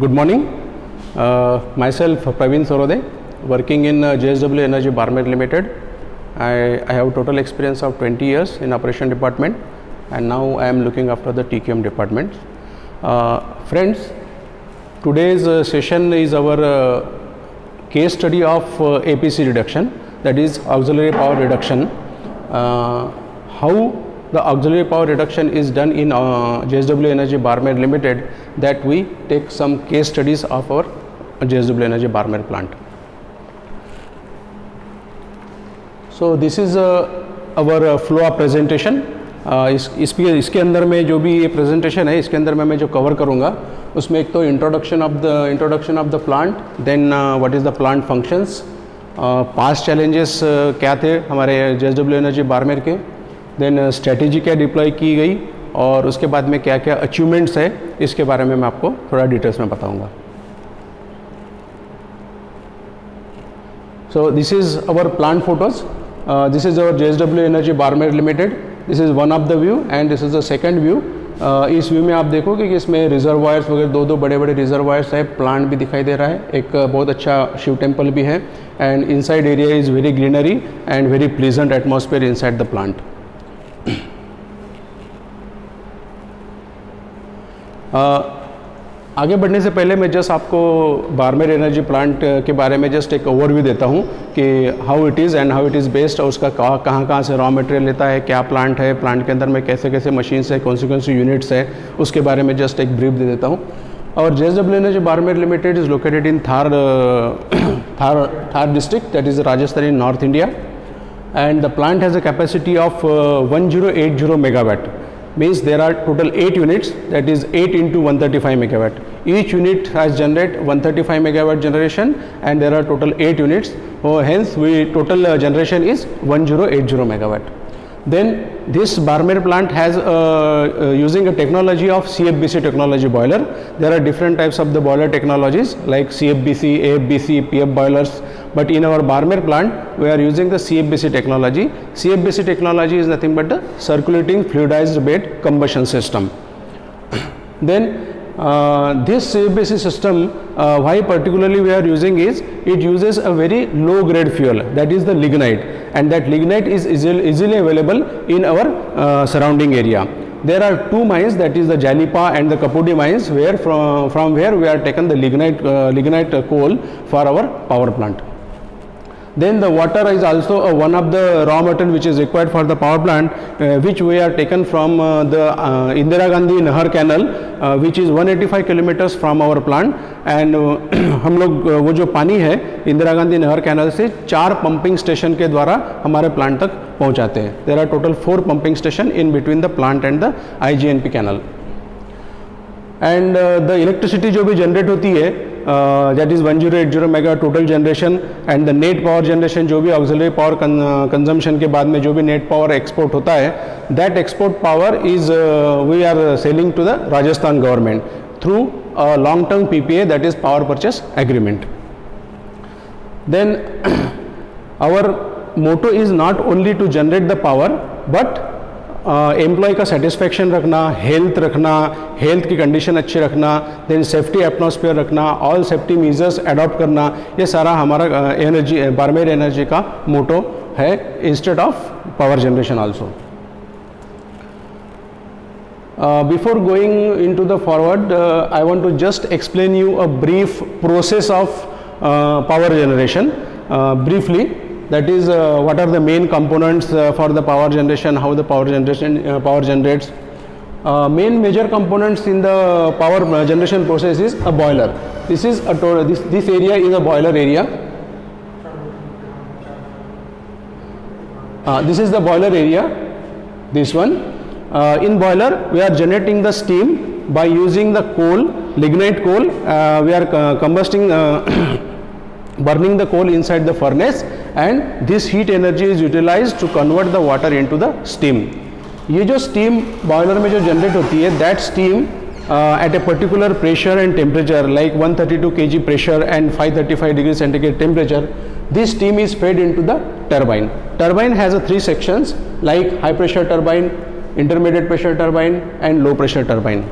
Good morning. Myself Praveen Sorode, working in JSW Energy Barmer Limited. I have total experience of 20 years in operation department, and now I am looking after the TQM department. Friends, today's session is our case study of APC reduction, that is auxiliary power reduction. How the auxiliary power reduction is done in JSW Energy Barmer Limited, that we take some case studies of our JSW Energy Barmer plant. So this is our flow of presentation. इसके अंदर में जो भी ये presentation है, इसके अंदर मैं जो कवर करूँगा उसमें एक तो introduction of the plant, then what is the plant functions, past challenges क्या थे हमारे JSW एनर्जी बारमेर के, देन स्ट्रेटेजी क्या डिप्लॉय की गई, और उसके बाद में क्या क्या अचीवमेंट्स है, इसके बारे में मैं आपको थोड़ा डिटेल्स में बताऊंगा. So this is our plant photos. This is our JSW energy Barmer limited. This is one of the view and this is the second view. इस व्यू में आप देखोगे कि इसमें रिजर्वायर्स वगैरह दो बड़े बड़े रिजर्वायर्स है, प्लांट भी दिखाई दे रहा है, एक बहुत अच्छा शिव टेम्पल भी है, and inside area is very greenery and very pleasant atmosphere inside the plant. आगे बढ़ने से पहले मैं जस्ट आपको बारमेर एनर्जी प्लांट के बारे में जस्ट एक ओवरव्यू देता हूँ कि how it is and how it is based, और उसका कहाँ से रॉ मटेरियल लेता है, क्या प्लांट है, प्लांट के अंदर में कैसे कैसे मशीन्स है, कौन सी यूनिट्स है, उसके बारे में जस्ट एक ब्रीफ दे देता हूँ. और JSW energy Barmer limited is located in Thar district, that is Rajasthan in north India, and the plant has a capacity of 1080 megawatt. Means there are total 8 units, that is 8 into 135 megawatt. Each unit has generate 135 megawatt generation, and there are total 8 units. Hence total generation is 1080 megawatt. Then this Barmer plant has using a technology of CFBC technology boiler. There are different types of the boiler technologies like CFBC, AFBC, PF boilers, but in our Barmer plant we are using the CFBC technology. CFBC technology is nothing but the circulating fluidized bed combustion system. Then this CFBC system, why particularly we are using is, it uses a very low grade fuel, that is the lignite, and that lignite is easily available in our surrounding area. There are two mines, that is the Jalipa and the Kapudi mines, where from where we are taken the lignite coal for our power plant. Then the water is also one of the raw material which is required for the power plant, which we are taken from the Indira Gandhi Nahar canal, which is 185 kilometers from our plant, and हम लोग वो जो पानी है इंदिरा गांधी नहर canal से 4 pumping station के द्वारा हमारे प्लांट तक पहुंचाते हैं. There are total 4 pumping station in between the plant and the IGNP canal. And the electricity जो भी जनरेट होती है, that is 1080 mega total generation, and the net power generation जो भी ऑक्सिलरी पावर कंजम्पशन के बाद में जो भी नेट पावर एक्सपोर्ट होता है, that export power is we are selling to the Rajasthan government through long term PPA, that is power purchase agreement. Then our motto is not only to generate the power, but employ का satisfaction रखना, health रखना, health की condition अच्छी रखना, then safety atmosphere रखना, all safety measures adopt करना, ये सारा हमारा एनर्जी बारमेर एनर्जी का मोटो है, instead of power generation also. Before going into the forward, I want to just explain you a brief process of power generation briefly. That is what are the main components for the power generation, how the power generates. Main major components in the power generation process is a boiler. This is this area is a boiler area. This is the boiler area, this one. In boiler we are generating the steam by using the coal, lignite coal. We are combusting burning the coal inside the furnace, and this heat energy is utilized to convert the water into the steam. ये जो steam boiler में जो generate होती है, that steam at a particular pressure and temperature like 132 kg pressure and 535 degree centigrade temperature, this steam is fed into the turbine. Turbine has a 3 sections like high pressure turbine, intermediate pressure turbine and low pressure turbine.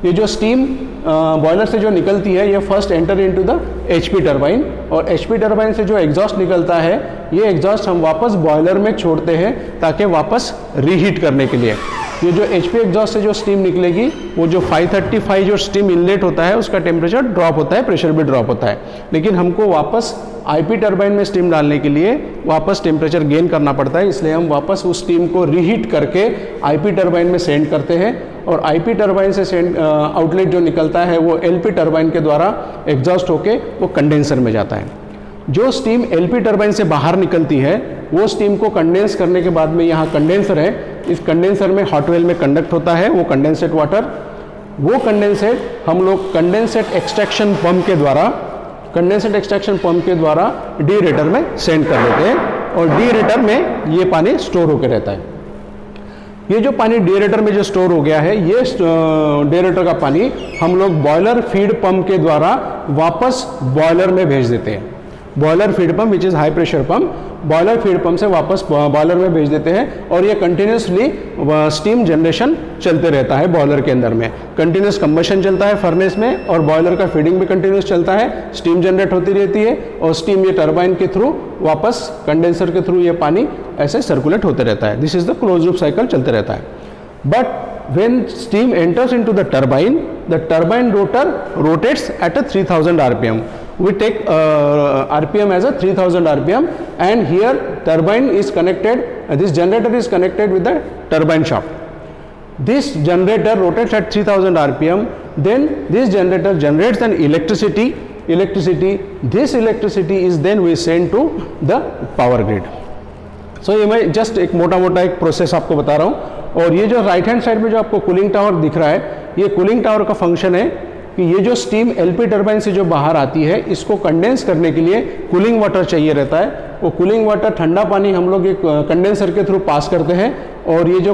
ये जो steam boiler से जो निकलती है ये first enter into the HP turbine, और HP turbine से जो एग्जॉस्ट निकलता है ये एग्जॉस्ट हम वापस बॉयलर में छोड़ते हैं ताकि वापस रीहीट करने के लिए। ये जो एचपी एग्जॉस्ट से जो स्टीम निकलेगी वो जो 535 जो स्टीम इनलेट होता है उसका टेम्परेचर ड्रॉप होता है, प्रेशर भी ड्रॉप होता है, लेकिन हमको वापस आईपी टरबाइन में स्टीम डालने के लिए वापस टेम्परेचर गेन करना पड़ता है, इसलिए हम वापस उस स्टीम को रीहीट करके आईपी टरबाइन में सेंड करते हैं, और आईपी टरबाइन से सेंड आउटलेट जो निकलता है वो एलपी टरबाइन के द्वारा एग्जॉस्ट होके वो कंडेंसर में जाता है। जो स्टीम एलपी टरबाइन से बाहर निकलती है वो स्टीम को कंडेंस करने के बाद में यहाँ कंडेंसर है, इस कंडेंसर में हॉट वेल में कंडक्ट होता है वो कंडेंसेट वाटर, वो कंडेंसेट हम लोग कंडेंसेट एक्सट्रैक्शन पंप के द्वारा डीरेटर में सेंड कर देते हैं, और डीरेटर में ये पानी स्टोर होकर रहता है। ये जो पानी डीरेटर में जो स्टोर हो गया है ये डीरेटर का पानी हम लोग बॉयलर फीड पंप के द्वारा वापस बॉयलर में भेज देते हैं। Boiler feed pump which is high pressure pump, boiler feed pump से वापस बॉयलर में भेज देते हैं, और ये कंटिन्यूसली स्टीम जनरेशन चलते रहता है बॉयलर के अंदर में। कंटिन्यूस कंबशन चलता है फर्नेस में, और बॉयलर का फीडिंग भी कंटिन्यूस चलता है, स्टीम जनरेट होती रहती है, और स्टीम ये टरबाइन के थ्रू वापस कंडेंसर के थ्रू ये पानी ऐसे सर्कुलेट होते रहता है। This is the close loop cycle चलते रहता है। But when steam enters into the turbine rotor rotates at a 3000 rpm. We take rpm as a 3000 rpm, and here turbine is connected, this generator is connected with the turbine shaft. This generator rotates at 3000 rpm, then this generator generates an electricity, this electricity is then we send to the power grid. So ये मैं just एक मोटा मोटा एक process आपको बता रहा हूँ, और ये जो राइट हैंड साइड में जो आपको कूलिंग टावर दिख रहा है ये कूलिंग टावर का फंक्शन है कि ये जो स्टीम एलपी टरबाइन से जो बाहर आती है इसको कंडेंस करने के लिए कूलिंग वाटर चाहिए रहता है। वो कूलिंग वाटर ठंडा पानी हम लोग एक कंडेंसर के थ्रू पास करते हैं, और ये जो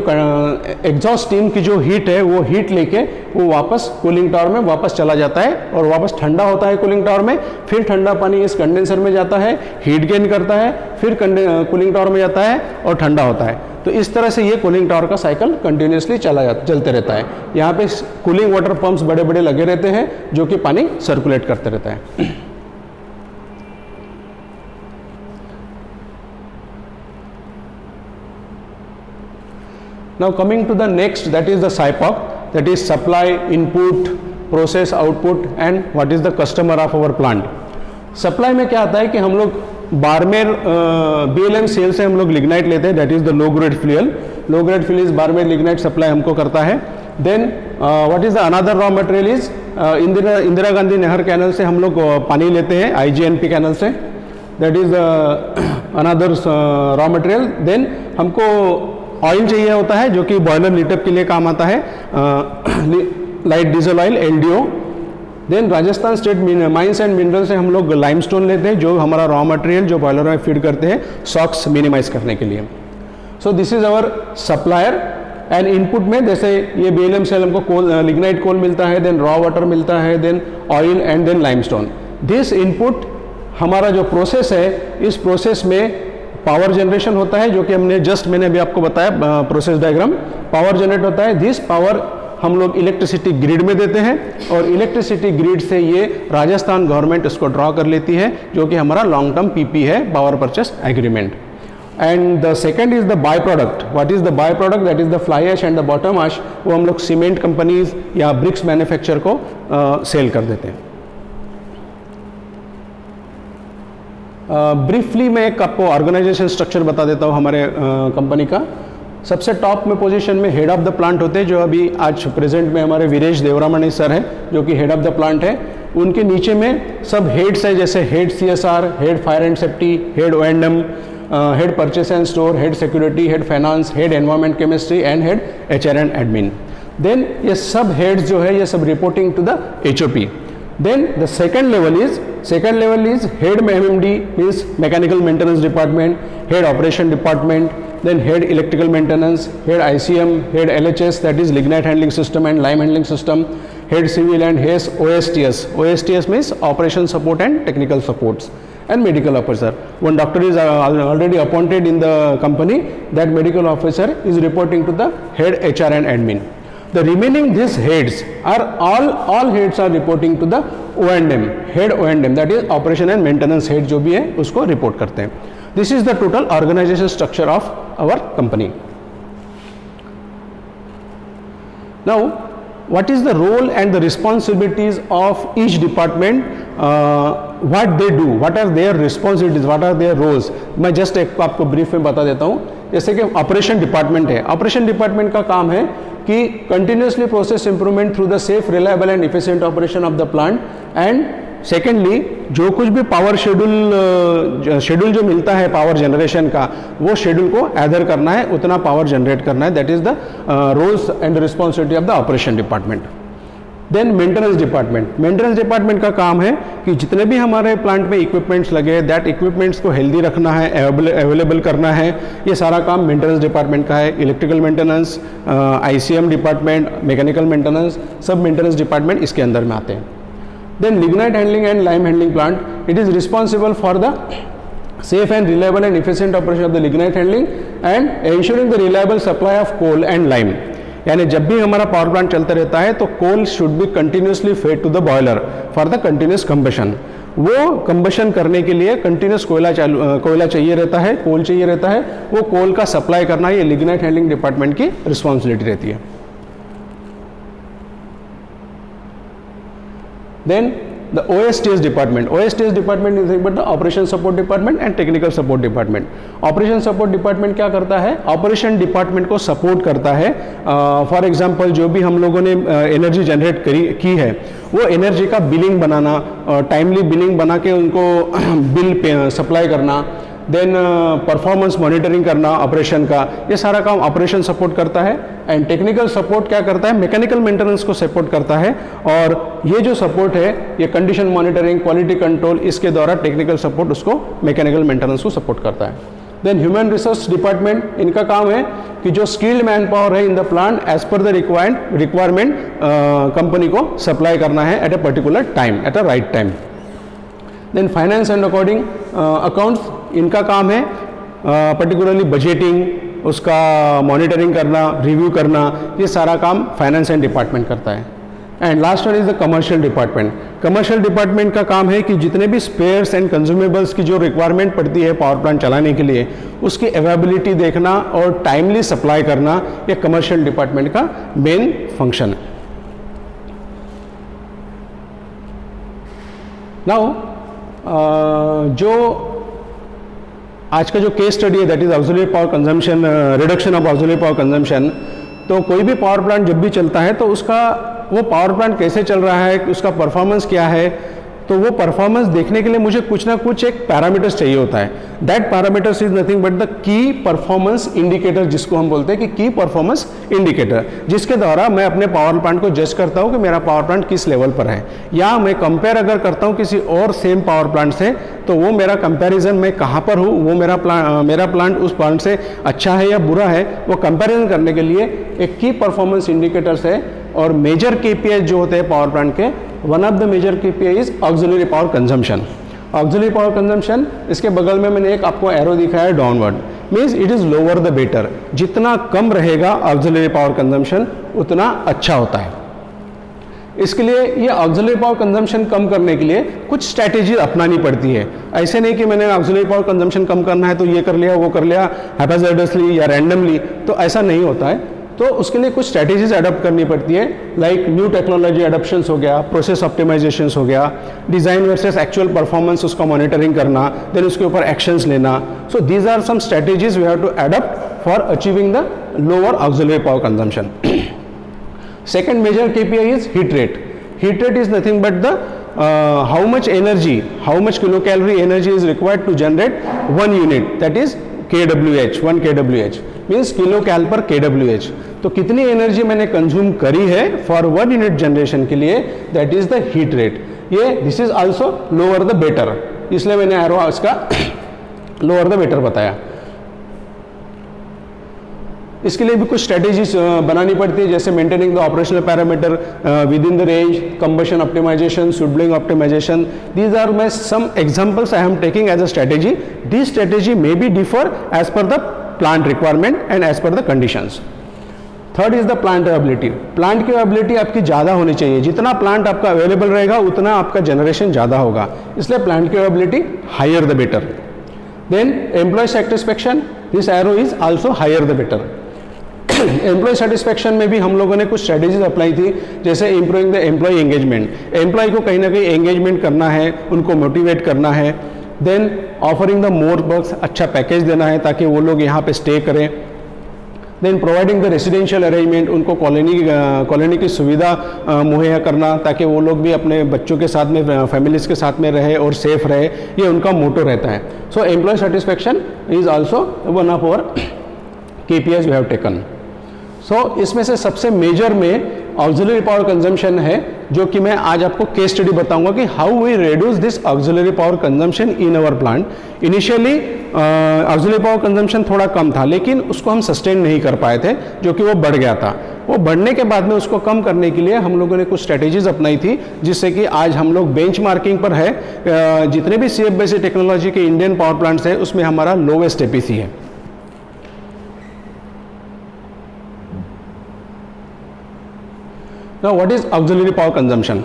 एग्जॉस्ट स्टीम की जो हीट है वो हीट लेके वो वापस कूलिंग टावर में वापस चला जाता है, और वापस ठंडा होता है कूलिंग टावर में, फिर ठंडा पानी इस कंडेंसर में जाता है, हीट गेन करता है, फिर कूलिंग टावर में जाता है और ठंडा होता है। तो इस तरह से ये कूलिंग टावर का साइकिल कंटिन्यूसली चलते रहता है। यहाँ पे कूलिंग वाटर पंप्स बड़े बड़े लगे रहते हैं जो कि पानी सर्कुलेट करते रहता है। Now coming to the next, that is the SIPOC, that is supply, input, process, output, and what is the customer of our plant. Supply में क्या आता है कि हम लोग बारमेर BLM सेल से हम लोग लिग्नाइट लेते हैं, that is the low grade fuel. Low grade fuel is Barmer lignite supply हमको करता है। Then what is the another raw material is Indira Gandhi नहर कैनल से हम लोग पानी लेते हैं, IGNP कैनल से, that is another raw material. Then हमको ऑयल चाहिए होता है जो कि बॉयलर लीटअप के लिए काम आता है, light diesel oil LDO। Then Rajasthan state mines and mineral से हम लोग लाइमस्टोन लेते हैं जो हमारा रॉ मटेरियल जो बॉयलर में फीड करते हैं सॉक्स मिनिमाइज करने के लिए। So this is our supplier. And input में जैसे ये BLM सेल हमको कोल, लिग्नाइट कोल मिलता है, देन रॉ वाटर मिलता है, then oil and then limestone. This input हमारा जो प्रोसेस है, इस प्रोसेस में पावर जनरेशन होता है जो कि मैंने अभी आपको बताया प्रोसेस डायग्राम। पावर जनरेट होता है, दिस पावर हम लोग इलेक्ट्रिसिटी ग्रिड में देते हैं, और इलेक्ट्रिसिटी ग्रिड से ये राजस्थान गवर्नमेंट इसको ड्रॉ कर लेती है जो कि हमारा लॉन्ग टर्म PP है, power purchase agreement. And the second is the by product. What is the by product? That is the fly ash and the bottom ash. वो हम लोग सीमेंट कंपनीज या ब्रिक्स मैन्युफैक्चर को sell कर देते हैं। Briefly मैं एक आपको ऑर्गेनाइजेशन स्ट्रक्चर बता देता हूँ हमारे कंपनी का। सबसे टॉप में पोजीशन में हेड ऑफ द प्लांट होते हैं, जो अभी आज प्रेजेंट में हमारे वीरेश देवरामणि सर हैं जो कि हेड ऑफ द प्लांट है। उनके नीचे में सब हेड्स है, जैसे head CSR, head fire and safety, head O&M, head purchase and store, head security, head finance, head environment chemistry and head HR and admin. Then ये सब हेड्स जो है ये सब reporting to the HOP। Then the second level is head MMD, means mechanical maintenance department, head operation department, then head electrical maintenance, head ICM, head LHS, that is lignite handling system and lime handling system, head civil and head OSTS. OSTS means operation support and technical supports, and medical officer. One doctor is already appointed in the company. That medical officer is reporting to the head HR and admin. The remaining these heads are all heads are reporting to the O&M, head O&M, that is operation and maintenance head जो भी है उसको report करते हैं. This is the total organization structure of our company. Now, what is the role and the responsibilities of each department? What they do, what are their responsibilities, what are their roles? मैं just एक आपको brief में बता देता हूँ. जैसे कि operation department है, ऑपरेशन डिपार्टमेंट का काम है कि continuously process improvement through the safe, reliable and efficient operation of the plant. And secondly, जो कुछ भी पावर शेड्यूल जो मिलता है पावर जनरेशन का, वो शेड्यूल को एडर करना है, उतना पावर जनरेट करना है. That is the roles and responsibility of the operation department. Then maintenance department. Maintenance department का काम है कि जितने भी हमारे प्लांट में इक्विपमेंट्स लगे, दैट इक्विपमेंट्स को हेल्दी रखना है, अवेलेबल करना है. ये सारा काम मेंटेनेंस डिपार्टमेंट का है. Electrical maintenance, ICM department, mechanical maintenance, सब मेंटेनेंस डिपार्टमेंट इसके अंदर में आते हैं. Then lignite handling and lime handling plant, it is responsible for the safe and reliable and efficient operation of the lignite handling and ensuring the reliable supply of coal and lime. यानी जब भी हमारा power plant चलता रहता है तो coal should be continuously fed to the boiler for the continuous combustion. वो combustion करने के लिए कंटिन्यूस कोयला चाहिए रहता है, कोल चाहिए रहता है. वो कोल का सप्लाई करना ये लिग्नाइट हैंडलिंग डिपार्टमेंट की रिस्पॉन्सिबिलिटी रहती है. Then the OSTS department. OSTS department is but the operation support department and technical support department. Operation support department क्या करता है? Operation department को support करता है. For example, जो भी हम लोगों ने एनर्जी जनरेट की है, वो एनर्जी का बिलिंग बनाना, टाइमली बिलिंग बना के उनको बिल सप्लाई करना. देन परफॉर्मेंस मॉनिटरिंग करना ऑपरेशन का, ये सारा काम ऑपरेशन सपोर्ट करता है. एंड टेक्निकल सपोर्ट क्या करता है? मैकेनिकल मेंटेनेंस को सपोर्ट करता है. और ये जो सपोर्ट है, ये कंडीशन मॉनिटरिंग, क्वालिटी कंट्रोल, इसके द्वारा टेक्निकल सपोर्ट उसको मैकेनिकल मेंटेनेंस को सपोर्ट करता है. देन ह्यूमन रिसोर्स डिपार्टमेंट, इनका काम है कि जो स्किल्ड मैन पावर है in the plant as per the requirement company को सप्लाई करना है at a particular time, at a right time. Then finance and accounts, इनका काम है पर्टिकुलरली बजटिंग, उसका मॉनिटरिंग करना, रिव्यू करना, ये सारा काम फाइनेंस एंड डिपार्टमेंट करता है. And last one is the commercial department. Commercial department का काम है कि जितने भी स्पेयर्स एंड कंज्यूमेबल्स की जो रिक्वायरमेंट पड़ती है पावर प्लांट चलाने के लिए, उसकी अवेलेबिलिटी देखना और टाइमली सप्लाई करना, ये कमर्शियल डिपार्टमेंट का मेन फंक्शन है. नाउ जो आज का जो केस स्टडी है, that is auxiliary power consumption, reduction of auxiliary power consumption. तो कोई भी पावर प्लांट जब भी चलता है तो उसका वो पावर प्लांट कैसे चल रहा है, उसका परफॉर्मेंस क्या है, तो वो परफॉर्मेंस देखने के लिए मुझे कुछ ना कुछ एक पैरामीटर्स चाहिए होता है. That parameters is nothing but the key performance indicator, जिसको हम बोलते हैं कि की परफॉर्मेंस इंडिकेटर, जिसके द्वारा मैं अपने पावर प्लांट को जज करता हूं कि मेरा पावर प्लांट किस लेवल पर है. या मैं कंपेयर अगर करता हूं किसी और सेम पावर प्लांट से, तो वो मेरा कंपैरिजन मैं कहाँ पर हूँ, वो मेरा प्लांट उस प्लांट से अच्छा है या बुरा है, वो कंपैरिजन करने के लिए एक की परफॉर्मेंस इंडिकेटर्स है. और मेजर KPI जो होते हैं पावर प्लांट के, one of the major KPI is auxiliary power consumption. Auxiliary power consumption, इसके बगल में मैंने एक आपको एरो दिखाया है downward, means it is lower the better. जितना कम रहेगा ऑक्सिलरी पावर कंजम्पशन, उतना अच्छा होता है. इसके लिए ये ऑक्सिलरी पावर कंजम्पशन कम करने के लिए कुछ स्ट्रैटेजी अपनानी पड़ती है. ऐसे नहीं कि मैंने ऑक्सिलरी पावर कंजम्पशन कम करना है तो ये कर लिया, वो कर लिया हैपेजार्डसली या रैंडमली, तो ऐसा नहीं होता है. तो उसके लिए कुछ स्ट्रैटेजीज अडॉप्ट करनी पड़ती है, लाइक न्यू टेक्नोलॉजी अडॉप्शंस हो गया, प्रोसेस ऑप्टिमाइजेशंस हो गया, डिज़ाइन वर्सेस एक्चुअल परफॉर्मेंस उसका मॉनिटरिंग करना, देन उसके ऊपर एक्शंस लेना. So these are some strategies we have to adopt for achieving the lower auxiliary power consumption. Second major KPI is heat rate. Heat rate is nothing but the how much energy, how much kilocalorie energy is required to generate one unit, that is kWh. 1 kWh means kilocal per kWh. तो कितनी energy मैंने consume करी है for 1 unit generation के लिए, that is the heat rate. ये this is also lower the better, इसलिए मैंने एरो इसका लोअर द बेटर बताया. इसके लिए भी कुछ स्ट्रेटेजीज बनानी पड़ती है, जैसे maintaining the operational parameter within the range, combustion optimization, scheduling optimization. These are my some examples I am taking as a strategy. This strategy may be differ as per the plant requirement and as per the conditions. Third is the plant availability. Plant की availability आपकी ज़्यादा होनी चाहिए, जितना plant आपका available रहेगा उतना आपका जनरेशन ज़्यादा होगा, इसलिए प्लांट की availability higher the better. Then employ satisfaction, this arrow is also higher the better. Employ satisfaction में भी हम लोगों ने कुछ स्ट्रेटेजीज अप्लाई थी, जैसे improving the employ engagement. Employ को कहीं ना कहीं एंगेजमेंट करना है, उनको मोटिवेट करना है। Then offering the more works, अच्छा पैकेज देना है ताकि वो लोग यहाँ पे स्टे करें। Then providing the residential arrangement, उनको कॉलोनी की सुविधा मुहैया करना ताकि वो लोग भी अपने बच्चों के साथ में, फैमिलीज़ के साथ में रहे और सेफ रहे, ये उनका मोटो रहता है। So employee satisfaction is also one of our KPIs we have taken. So इसमें से सबसे मेजर में ऑक्सिलरी पावर कंजम्पशन है, जो कि मैं आज आपको केस स्टडी बताऊंगा कि how we reduce this auxiliary power consumption in our plant. Initially auxiliary power consumption थोड़ा कम था, लेकिन उसको हम सस्टेन नहीं कर पाए थे, जो कि वो बढ़ गया था। वो बढ़ने के बाद में उसको कम करने के लिए हम लोगों ने कुछ स्ट्रेटेजीज अपनाई थी, जिससे कि आज हम लोग बेंचमार्किंग पर है। जितने भी CFBC टेक्नोलॉजी के इंडियन पावर प्लांट्स है उसमें हमारा लोवेस्ट APC है। Now, what is auxiliary power consumption?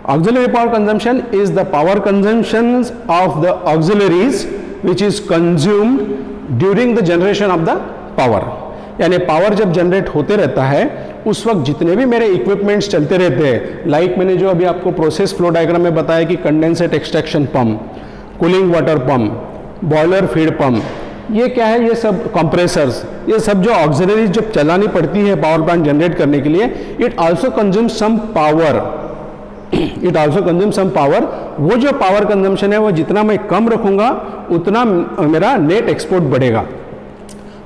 Auxiliary power consumption is the power consumptions of the auxiliaries which is consumed during the generation of the power. यानी power जब generate होते रहता है उस वक्त जितने भी मेरे इक्विपमेंट्स चलते रहते हैं, लाइक मैंने जो अभी आपको प्रोसेस फ्लो डायग्राम में बताया कि condensate extraction pump, cooling water pump, boiler feed pump, ये क्या है, ये सब कंप्रेसर्स, ये सब जो ऑक्सिलरीज जब चलानी पड़ती है पावर प्लांट जनरेट करने के लिए, it also consumes some power. It also consumes some power. वो जो पावर कंजम्पशन है वो जितना मैं कम रखूंगा उतना मेरा नेट एक्सपोर्ट बढ़ेगा।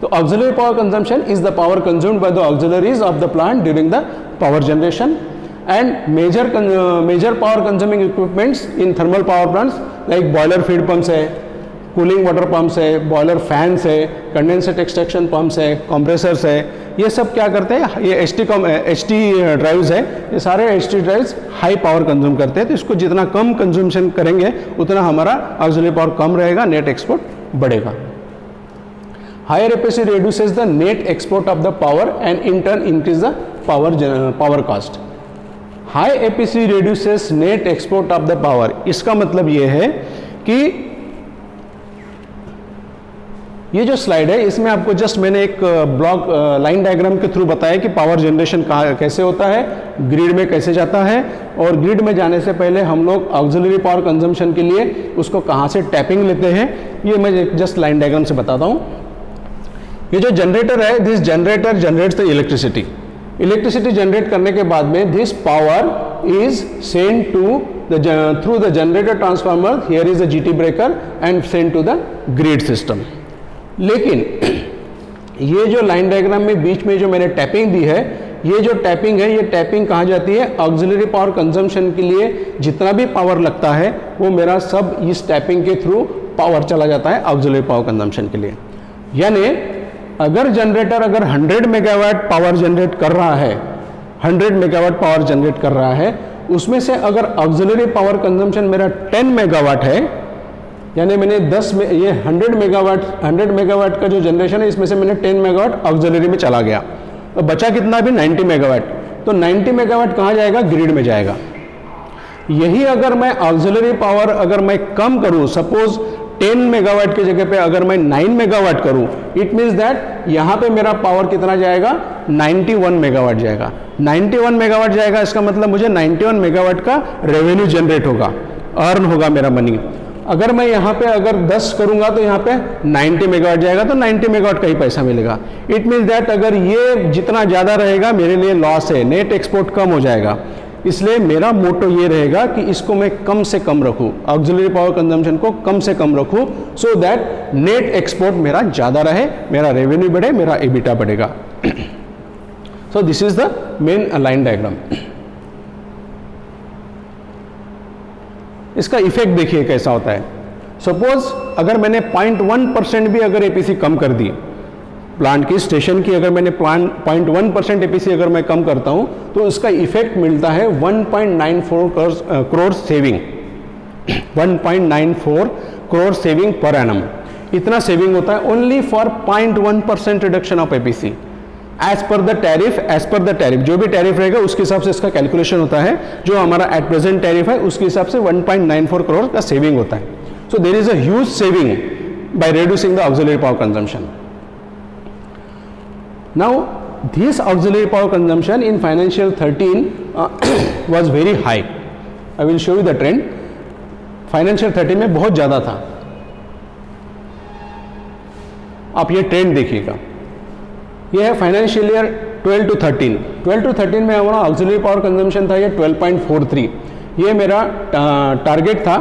तो auxiliary power consumption is the power consumed by the auxiliaries of the plant during the power generation. And major power consuming equipments in thermal power plants like boiler feed pumps है, cooling water pumps है, boiler fans है, condensate extraction pumps है, compressors है, ये सब क्या करते हैं, ये HT ड्राइव्स है, ये सारे HT drives high power consume करते हैं। तो इसको जितना कम कंज्यूमशन करेंगे उतना हमारा ऑक्सिलरी पावर कम रहेगा, नेट एक्सपोर्ट बढ़ेगा। Higher APC reduces the net export of the power and in turn increase the power cost. High APC reduces net export of the power, इसका मतलब ये है कि ये जो स्लाइड है इसमें आपको जस्ट मैंने एक ब्लॉक लाइन डायग्राम के थ्रू बताया कि पावर जनरेशन कैसे होता है, ग्रिड में कैसे जाता है, और ग्रिड में जाने से पहले हम लोग ऑक्सिलरी पावर कंजम्पशन के लिए उसको कहाँ से टैपिंग लेते हैं, ये मैं जस्ट लाइन डायग्राम से बताता हूँ। ये जो जनरेटर है, this generator generates the electricity. Electricity generate करने के बाद में this power is send to through the generator transformer, here is the GT breaker and send to the grid system. लेकिन ये जो लाइन डायग्राम में बीच में जो मैंने टैपिंग दी है, ये जो टैपिंग है, ये टैपिंग कहाँ जाती है, ऑक्सिलरी पावर कंजम्पशन के लिए जितना भी पावर लगता है वो मेरा सब इस टैपिंग के थ्रू पावर चला जाता है ऑक्सिलरी पावर कंजम्पशन के लिए। यानी अगर जनरेटर अगर 100 मेगावाट पावर जनरेट कर रहा है, 100 मेगावाट पावर जनरेट कर रहा है, उसमें से अगर ऑक्सिलरी पावर कंजम्पशन मेरा 10 मेगावाट है, यानी मैंने 10 में ये 100 मेगावाट का जो जनरेशन है इसमें से मैंने 10 मेगावाट ऑक्सिलरी में चला गया, तो बचा कितना भी 90 मेगावाट। तो 90 मेगावाट कहाँ जाएगा, ग्रिड में जाएगा। यही अगर मैं ऑक्सिलरी पावर अगर मैं कम करूँ, सपोज 10 मेगावाट की जगह पे अगर मैं 9 मेगावाट करूं, इट मीन्स दैट यहां पे मेरा पावर कितना जाएगा, 91 मेगावाट जाएगा। 91 मेगावाट जाएगा, इसका मतलब मुझे 91 मेगावाट का रेवेन्यू जनरेट होगा, अर्न होगा मेरा मनी। अगर मैं यहाँ पे अगर 10 करूंगा तो यहाँ पे 90 मेगावाट जाएगा, तो 90 मेगावाट का ही पैसा मिलेगा। इट मीन्स दैट अगर ये जितना ज़्यादा रहेगा मेरे लिए लॉस है, नेट एक्सपोर्ट कम हो जाएगा। इसलिए मेरा मोटो ये रहेगा कि इसको मैं कम से कम रखूँ, ऑक्सिलरी पावर कंजम्पशन को कम से कम रखूँ, सो दैट नेट एक्सपोर्ट मेरा ज़्यादा रहे, मेरा रेवेन्यू बढ़े, मेरा एबिटा बढ़ेगा। सो this is the main line diagram. इसका इफेक्ट देखिए कैसा होता है। सपोज अगर मैंने 0.1% भी अगर एपीसी कम कर दी, प्लांट की स्टेशन की अगर मैंने 0.1% एपीसी अगर मैं कम करता हूं, तो इसका इफेक्ट मिलता है 1.94 crore saving, 1.94 crore saving per annum. इतना सेविंग होता है only for 0.1% reduction of APC. As per the tariff जो भी टैरिफ रहेगा उसके हिसाब से इसका कैलकुलेशन होता है। जो हमारा एट प्रेजेंट टैरिफ है उसके हिसाब से 1.94 करोड़ का सेविंग होता है। So there is a huge saving by reducing the auxiliary power consumption. Now this auxiliary power consumption in financial 13 was very high. I will show you the trend. Financial 13 में बहुत ज़्यादा था। आप ये ट्रेंड देखिएगा, ये है फाइनेंशियल ईयर 12 to 13। 12 to 13 में हमारा ऑक्सिलरी पावर कंजम्पशन था ये 12.43। ये मेरा टारगेट था।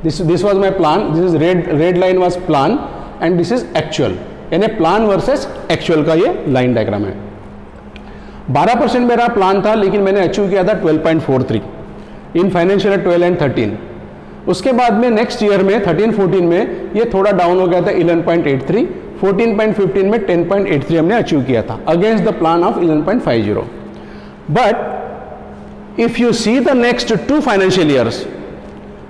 This was my plan, this is red line was plan and this is actual, यानी प्लान वर्सेस एक्चुअल का ये लाइन डायग्राम है। 12% मेरा प्लान था लेकिन मैंने अचीव किया था 12.43 इन फाइनेंशियल 12 एंड 13। उसके बाद में नेक्स्ट ईयर में 13-14 में ये थोड़ा डाउन हो गया था 11.83, 14.15 में 10.83 हमने अचीव किया था against the plan of 11.50। But if you see the next 2 financial years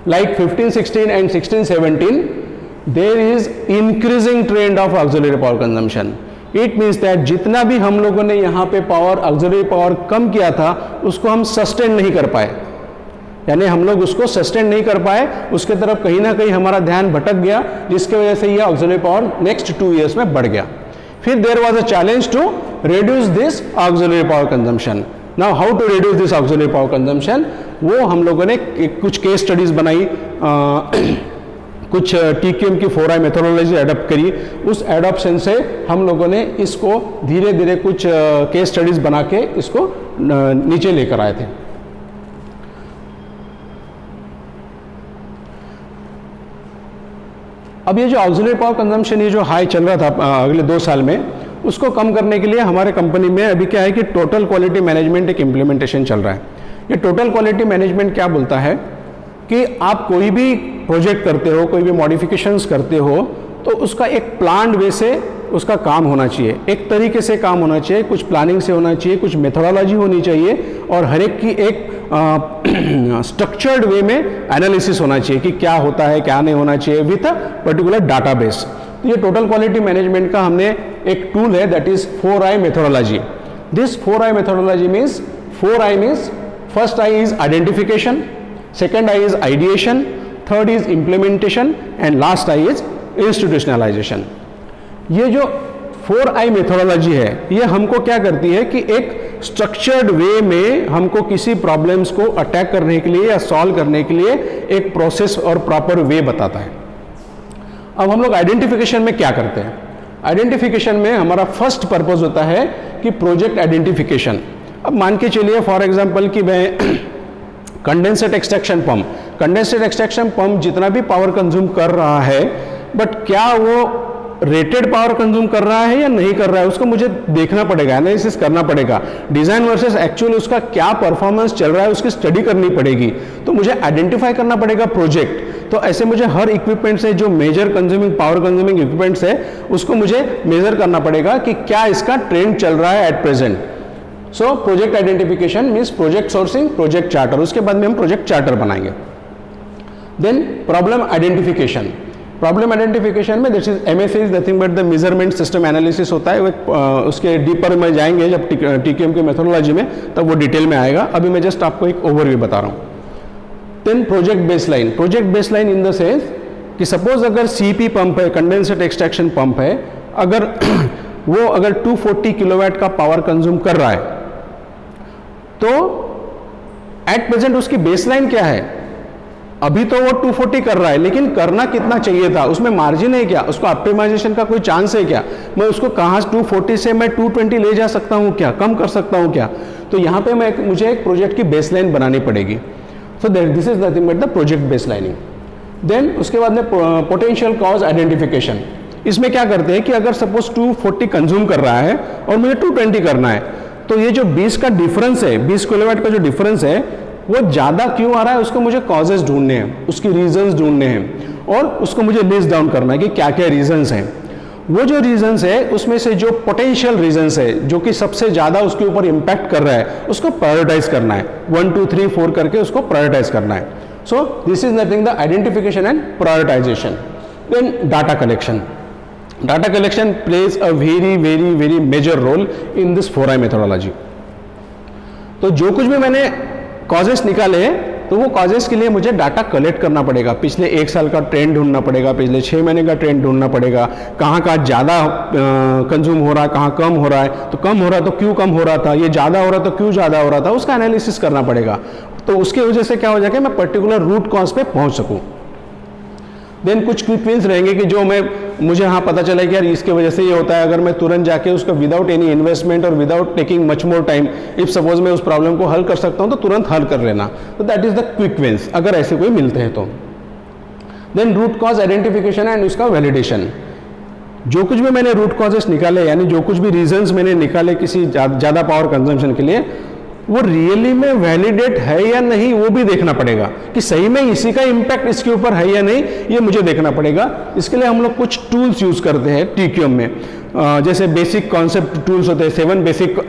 like 15-16 and 16-17, there is increasing trend of auxiliary power consumption. It means that जितना भी हम लोगों ने यहाँ पे पावर ऑक्सिलरी पावर कम किया था उसको हम सस्टेन नहीं कर पाए, यानी हम लोग उसको सस्टेन नहीं कर पाए, उसके तरफ कहीं ना कहीं हमारा ध्यान भटक गया, जिसके वजह से ये ऑक्सिलरी पावर नेक्स्ट 2 ईयर्स में बढ़ गया। फिर there was a challenge to reduce this auxiliary power consumption. Now how to reduce this auxiliary power consumption, वो हम लोगों ने कुछ केस स्टडीज बनाई, कुछ TQM की 4I मेथोडोलॉजी एडॉप्ट करी। उस एडॉप्शन से हम लोगों ने इसको धीरे धीरे कुछ केस स्टडीज बना के इसको नीचे लेकर आए थे। अब ये जो ऑक्सिलरी पावर कंजम्पशन ये जो हाई चल रहा था अगले 2 साल में, उसको कम करने के लिए हमारे कंपनी में अभी क्या है कि टोटल क्वालिटी मैनेजमेंट एक इम्प्लीमेंटेशन चल रहा है। ये टोटल क्वालिटी मैनेजमेंट क्या बोलता है कि आप कोई भी प्रोजेक्ट करते हो, कोई भी मॉडिफिकेशंस करते हो, तो उसका एक प्लान्ड वे से उसका काम होना चाहिए, एक तरीके से काम होना चाहिए, कुछ प्लानिंग से होना चाहिए, कुछ मेथोडोलॉजी होनी चाहिए और हर एक की एक स्ट्रक्चर्ड वे में एनालिसिस होना चाहिए कि क्या होता है क्या नहीं होना चाहिए विथ अ पर्टिकुलर डाटाबेस। तो ये टोटल क्वालिटी मैनेजमेंट का हमने एक टूल है, that is 4I methodology. This 4I methodology means 4I means first I is identification, second I is ideation, third is implementation and last I is institutionalization। ये जो 4I methodology है ये हमको क्या करती है कि एक स्ट्रक्चर्ड वे में हमको किसी प्रॉब्लम्स को अटैक करने के लिए या सॉल्व करने के लिए एक प्रोसेस और प्रॉपर वे बताता है। अब हम लोग आइडेंटिफिकेशन में क्या करते हैं, आइडेंटिफिकेशन में हमारा फर्स्ट पर्पस होता है कि प्रोजेक्ट आइडेंटिफिकेशन। अब मान के चलिए फॉर एग्जांपल कि मैं कंडेंसेट एक्सट्रैक्शन पंप जितना भी पावर कंज्यूम कर रहा है, बट क्या वो रेटेड पावर कंज्यूम कर रहा है या नहीं कर रहा है, उसको मुझे देखना पड़ेगा, एनालिसिस करना पड़ेगा, डिजाइन वर्सेस एक्चुअल उसका क्या परफॉर्मेंस चल रहा है उसकी स्टडी करनी पड़ेगी। तो मुझे आइडेंटिफाई करना पड़ेगा प्रोजेक्ट। तो ऐसे मुझे हर इक्विपमेंट से जो major consuming power consuming equipments है उसको मुझे मेजर करना पड़ेगा कि क्या इसका ट्रेंड चल रहा है at present. So project identification means project sourcing, project charter, उसके बाद में हम प्रोजेक्ट चार्टर बनाएंगे। Then problem identification, problem identification में this is MSA is nothing but the measurement system analysis होता है। उसके डीपर में जाएंगे जब TQM की मेथोडोलॉजी में, तब वो डिटेल में आएगा। अभी मैं जस्ट आपको एक ओवरव्यू बता रहा हूँ। Then project baseline, project baseline in the sense कि सपोज अगर CP पंप है, कंडेंसेट एक्सट्रैक्शन पंप है, अगर वो अगर 240 किलोवाट का पावर कंज्यूम कर रहा है तो एट प्रेजेंट उसकी बेसलाइन क्या है, अभी तो वो 240 कर रहा है लेकिन करना कितना चाहिए था, उसमें मार्जिन है क्या, उसको ऑप्टिमाइजेशन का कोई चांस है क्या, मैं उसको कहाँ 240 से मैं 220 ले जा सकता हूँ क्या, कम कर सकता हूँ क्या। तो यहाँ पे मुझे एक प्रोजेक्ट की बेसलाइन बनानी पड़ेगी। So this is nothing but the project baselining. Then उसके बाद में पोटेंशियल कॉज आइडेंटिफिकेशन। इसमें क्या करते हैं कि अगर सपोज 240 कंज्यूम कर रहा है और मुझे 220 करना है, तो ये जो 20 का डिफरेंस है, 20 किलोवाट का जो डिफरेंस है वो ज़्यादा क्यों आ रहा है, उसको मुझे कॉजेज ढूंढने हैं, उसकी रीजंस ढूंढने हैं और उसको मुझे लिस्ट डाउन करना है कि क्या क्या रीजंस हैं। वो जो रीजंस है उसमें से जो पोटेंशियल रीजंस है जो कि सबसे ज़्यादा उसके ऊपर इम्पैक्ट कर रहा है उसको प्रायोरिटाइज करना है, 1 2 3 4 करके उसको प्रायोरिटाइज करना है। So this is nothing the identification and prioritisation. Then data collection, data collection plays a very very very major role in this 4i methodology. तो जो कुछ भी मैंने कॉजेस निकाले तो वो कॉजेस के लिए मुझे डाटा कलेक्ट करना पड़ेगा, पिछले 1 साल का ट्रेंड ढूंढना पड़ेगा, पिछले 6 महीने का ट्रेंड ढूंढना पड़ेगा, कहाँ कहाँ ज़्यादा कंज्यूम हो रहा है, कहाँ कम हो रहा है, तो कम हो रहा तो क्यों कम हो रहा था, ये ज़्यादा हो रहा तो क्यों ज़्यादा हो रहा था, उसका एनालिसिस करना पड़ेगा। तो उसकी वजह से क्या हो जाएगा, मैं पर्टिकुलर रूट कॉज पे पहुँच सकूँ। देन कुछ क्विक विन्स रहेंगे कि जो मुझे हाँ पता चला कि यार इसके वजह से ये होता है, अगर मैं तुरंत जाके उसका विदाउट एनी इन्वेस्टमेंट और without taking much more time, if suppose मैं उस प्रॉब्लम को हल कर सकता हूँ तो तुरंत हल कर लेना, तो that is the quick wins, अगर ऐसे कोई मिलते हैं तो। Then root cause identification and उसका वैलिडेशन। जो कुछ भी मैंने रूट कॉजेस निकाले, यानी जो कुछ भी रीजंस मैंने निकाले किसी ज़्यादा पावर कंजम्पशन के लिए, वो रियली में वैलिडेट है या नहीं वो भी देखना पड़ेगा, कि सही में इसी का इम्पैक्ट इसके ऊपर है या नहीं, ये मुझे देखना पड़ेगा। इसके लिए हम लोग कुछ टूल्स यूज करते हैं TQM में, जैसे बेसिक कॉन्सेप्ट टूल्स होते हैं, 7 बेसिक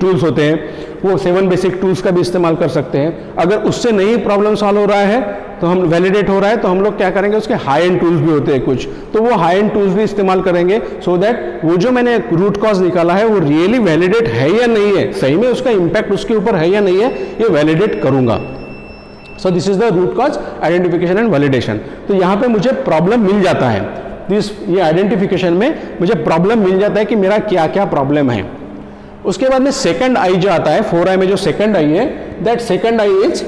टूल्स होते हैं, वो 7 बेसिक टूल्स का भी इस्तेमाल कर सकते हैं। अगर उससे नहीं प्रॉब्लम सॉल्व हो रहा है तो हम वैलिडेट हो रहा है तो हम लोग क्या करेंगे, उसके हाई एंड टूल्स भी होते हैं कुछ, तो वो हाई एंड टूल्स भी इस्तेमाल करेंगे, सो दैट वो जो मैंने रूट कॉज निकाला है वो रियली वैलिडेट है या नहीं है, सही में उसका इंपैक्ट उसके ऊपर है या नहीं है, ये वैलिडेट करूंगा। So this is the root cause identification and validation. तो यहाँ पे मुझे प्रॉब्लम मिल जाता है, ये आइडेंटिफिकेशन में मुझे प्रॉब्लम मिल जाता है कि मेरा क्या क्या प्रॉब्लम है। उसके बाद में सेकंड आई जो आता है, 4i में जो सेकंड आई है, that second I is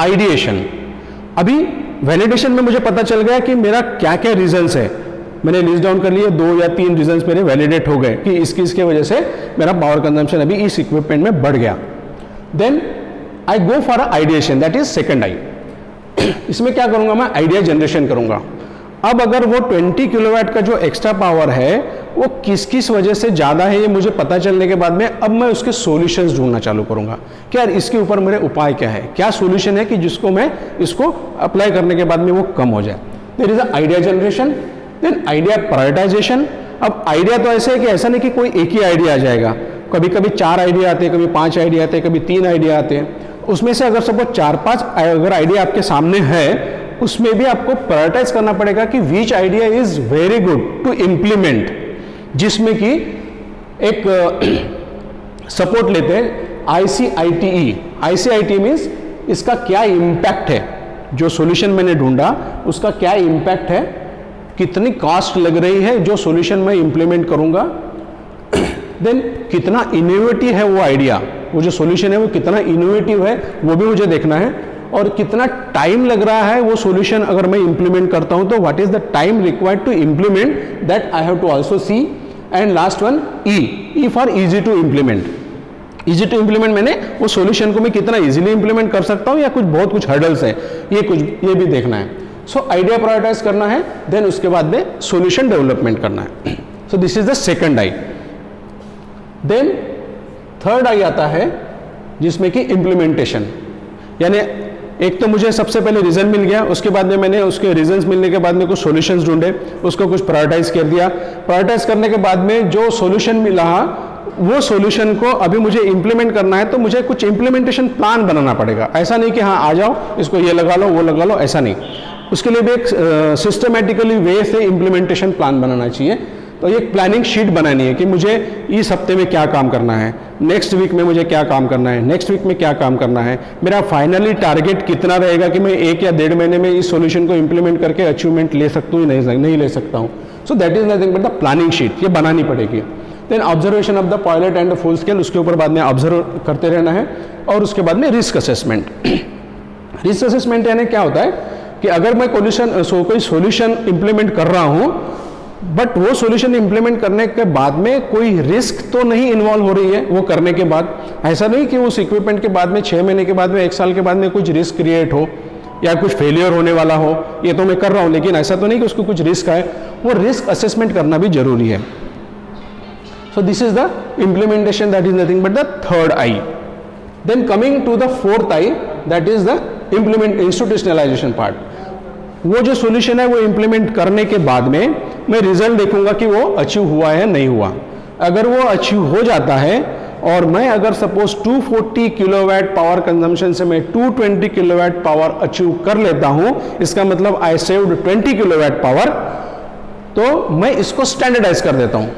ideation. अभी वैलिडेशन में मुझे पता चल गया कि मेरा क्या क्या रीजंस है, मैंने लिस्ट डाउन कर लिए, 2 या 3 रीजंस मेरे वैलिडेट हो गए कि इसकी वजह से मेरा पावर कंजम्पशन अभी इस इक्विपमेंट में बढ़ गया। Then I go for ideation, that is second I. इसमें क्या करूंगा, मैं आइडिया जनरेशन करूंगा। अब अगर वो 20 किलोवाट का जो एक्स्ट्रा पावर है वो किस किस वजह से ज़्यादा है, ये मुझे पता चलने के बाद में अब मैं उसके सॉल्यूशंस ढूंढना चालू करूंगा कि यार इसके ऊपर मेरे उपाय क्या है, क्या सॉल्यूशन है कि जिसको मैं इसको अप्लाई करने के बाद में वो कम हो जाए। There is idea generation, then idea prioritisation. अब आइडिया तो ऐसे है कि ऐसा नहीं कि कोई एक ही आइडिया आ जाएगा, कभी कभी 4 आइडिया आते हैं, कभी 5 आइडिया आते हैं, कभी 3 आइडिया आते हैं। उसमें से अगर सपोज 4-5 अगर आइडिया आपके सामने है, उसमें भी आपको प्रायोरिटाइज करना पड़ेगा कि which idea is very good to implement, जिसमें कि एक सपोर्ट लेते हैं ICITE। ICITE मीन्स इसका क्या इम्पैक्ट है, जो सॉल्यूशन मैंने ढूंढा उसका क्या इम्पैक्ट है, कितनी कॉस्ट लग रही है जो सॉल्यूशन मैं इंप्लीमेंट करूंगा, देन कितना इनोवेटिव है वो आइडिया, वो जो सॉल्यूशन है वो कितना इनोवेटिव है वो भी मुझे देखना है, और कितना टाइम लग रहा है वो सॉल्यूशन अगर मैं इंप्लीमेंट करता हूं तो what is the time required to implement, that I have to also see. And last one E for easy to implement. Easy to implement मैंने वो सॉल्यूशन को मैं कितना इजीली इंप्लीमेंट कर सकता हूं या बहुत कुछ हर्डल्स है, ये भी देखना है। सो आइडिया प्रायोरिटाइज करना है, देन उसके बाद में सॉल्यूशन डेवलपमेंट करना है। So this is the second I. Then third I आता है जिसमें कि इंप्लीमेंटेशन, यानी एक तो मुझे सबसे पहले रीजन मिल गया, उसके बाद में मैंने उसके रीजंस मिलने के बाद में कुछ सॉल्यूशंस ढूंढे, उसको कुछ प्रायोरिटाइज कर दिया। प्रायोरिटाइज करने के बाद में जो सॉल्यूशन मिला वो सॉल्यूशन को अभी मुझे इंप्लीमेंट करना है, तो मुझे कुछ इंप्लीमेंटेशन प्लान बनाना पड़ेगा। ऐसा नहीं कि हाँ आ जाओ इसको ये लगा लो वो लगा लो, ऐसा नहीं। उसके लिए भी एक सिस्टमेटिकली वे से इंप्लीमेंटेशन प्लान बनाना चाहिए। तो ये प्लानिंग शीट बनानी है कि मुझे इस हफ्ते में क्या काम करना है, नेक्स्ट वीक में मुझे क्या काम करना है, नेक्स्ट वीक में क्या काम करना है, मेरा फाइनली टारगेट कितना रहेगा कि मैं 1 या 1.5 महीने में इस सॉल्यूशन को इंप्लीमेंट करके अचीवमेंट ले सकता हूँ नहीं ले सकता हूँ। So that is nothing but the planning sheet, ये बनानी पड़ेगी। Then observation of the pilot and the full scale, उसके ऊपर बाद में ऑब्जर्व करते रहना है। और उसके बाद में रिस्क असेसमेंट। रिस्क असेसमेंट यानी क्या होता है कि अगर मैं कोई सॉल्यूशन इंप्लीमेंट कर रहा हूँ बट वो सॉल्यूशन इंप्लीमेंट करने के बाद में कोई रिस्क तो नहीं इन्वॉल्व हो रही है वो करने के बाद। ऐसा नहीं कि उस इक्विपमेंट के बाद में 6 महीने के बाद में 1 साल के बाद में कुछ रिस्क क्रिएट हो या कुछ फेलियर होने वाला हो, ये तो मैं कर रहा हूँ लेकिन ऐसा तो नहीं कि उसको कुछ रिस्क आए, वो रिस्क असेसमेंट करना भी जरूरी है। So this is the implementation, that is nothing but the third I. Then coming to the fourth I, that is the institutionalisation part. वो जो सॉल्यूशन है वो इंप्लीमेंट करने के बाद में मैं रिजल्ट देखूंगा कि वो अचीव हुआ है नहीं हुआ। अगर वो अचीव हो जाता है और मैं अगर सपोज 240 किलोवाट पावर कंजम्पशन से मैं 220 किलोवाट पावर अचीव कर लेता हूं, इसका मतलब आई सेव्ड 20 किलोवाट पावर, तो मैं इसको स्टैंडर्डाइज कर देता हूँ।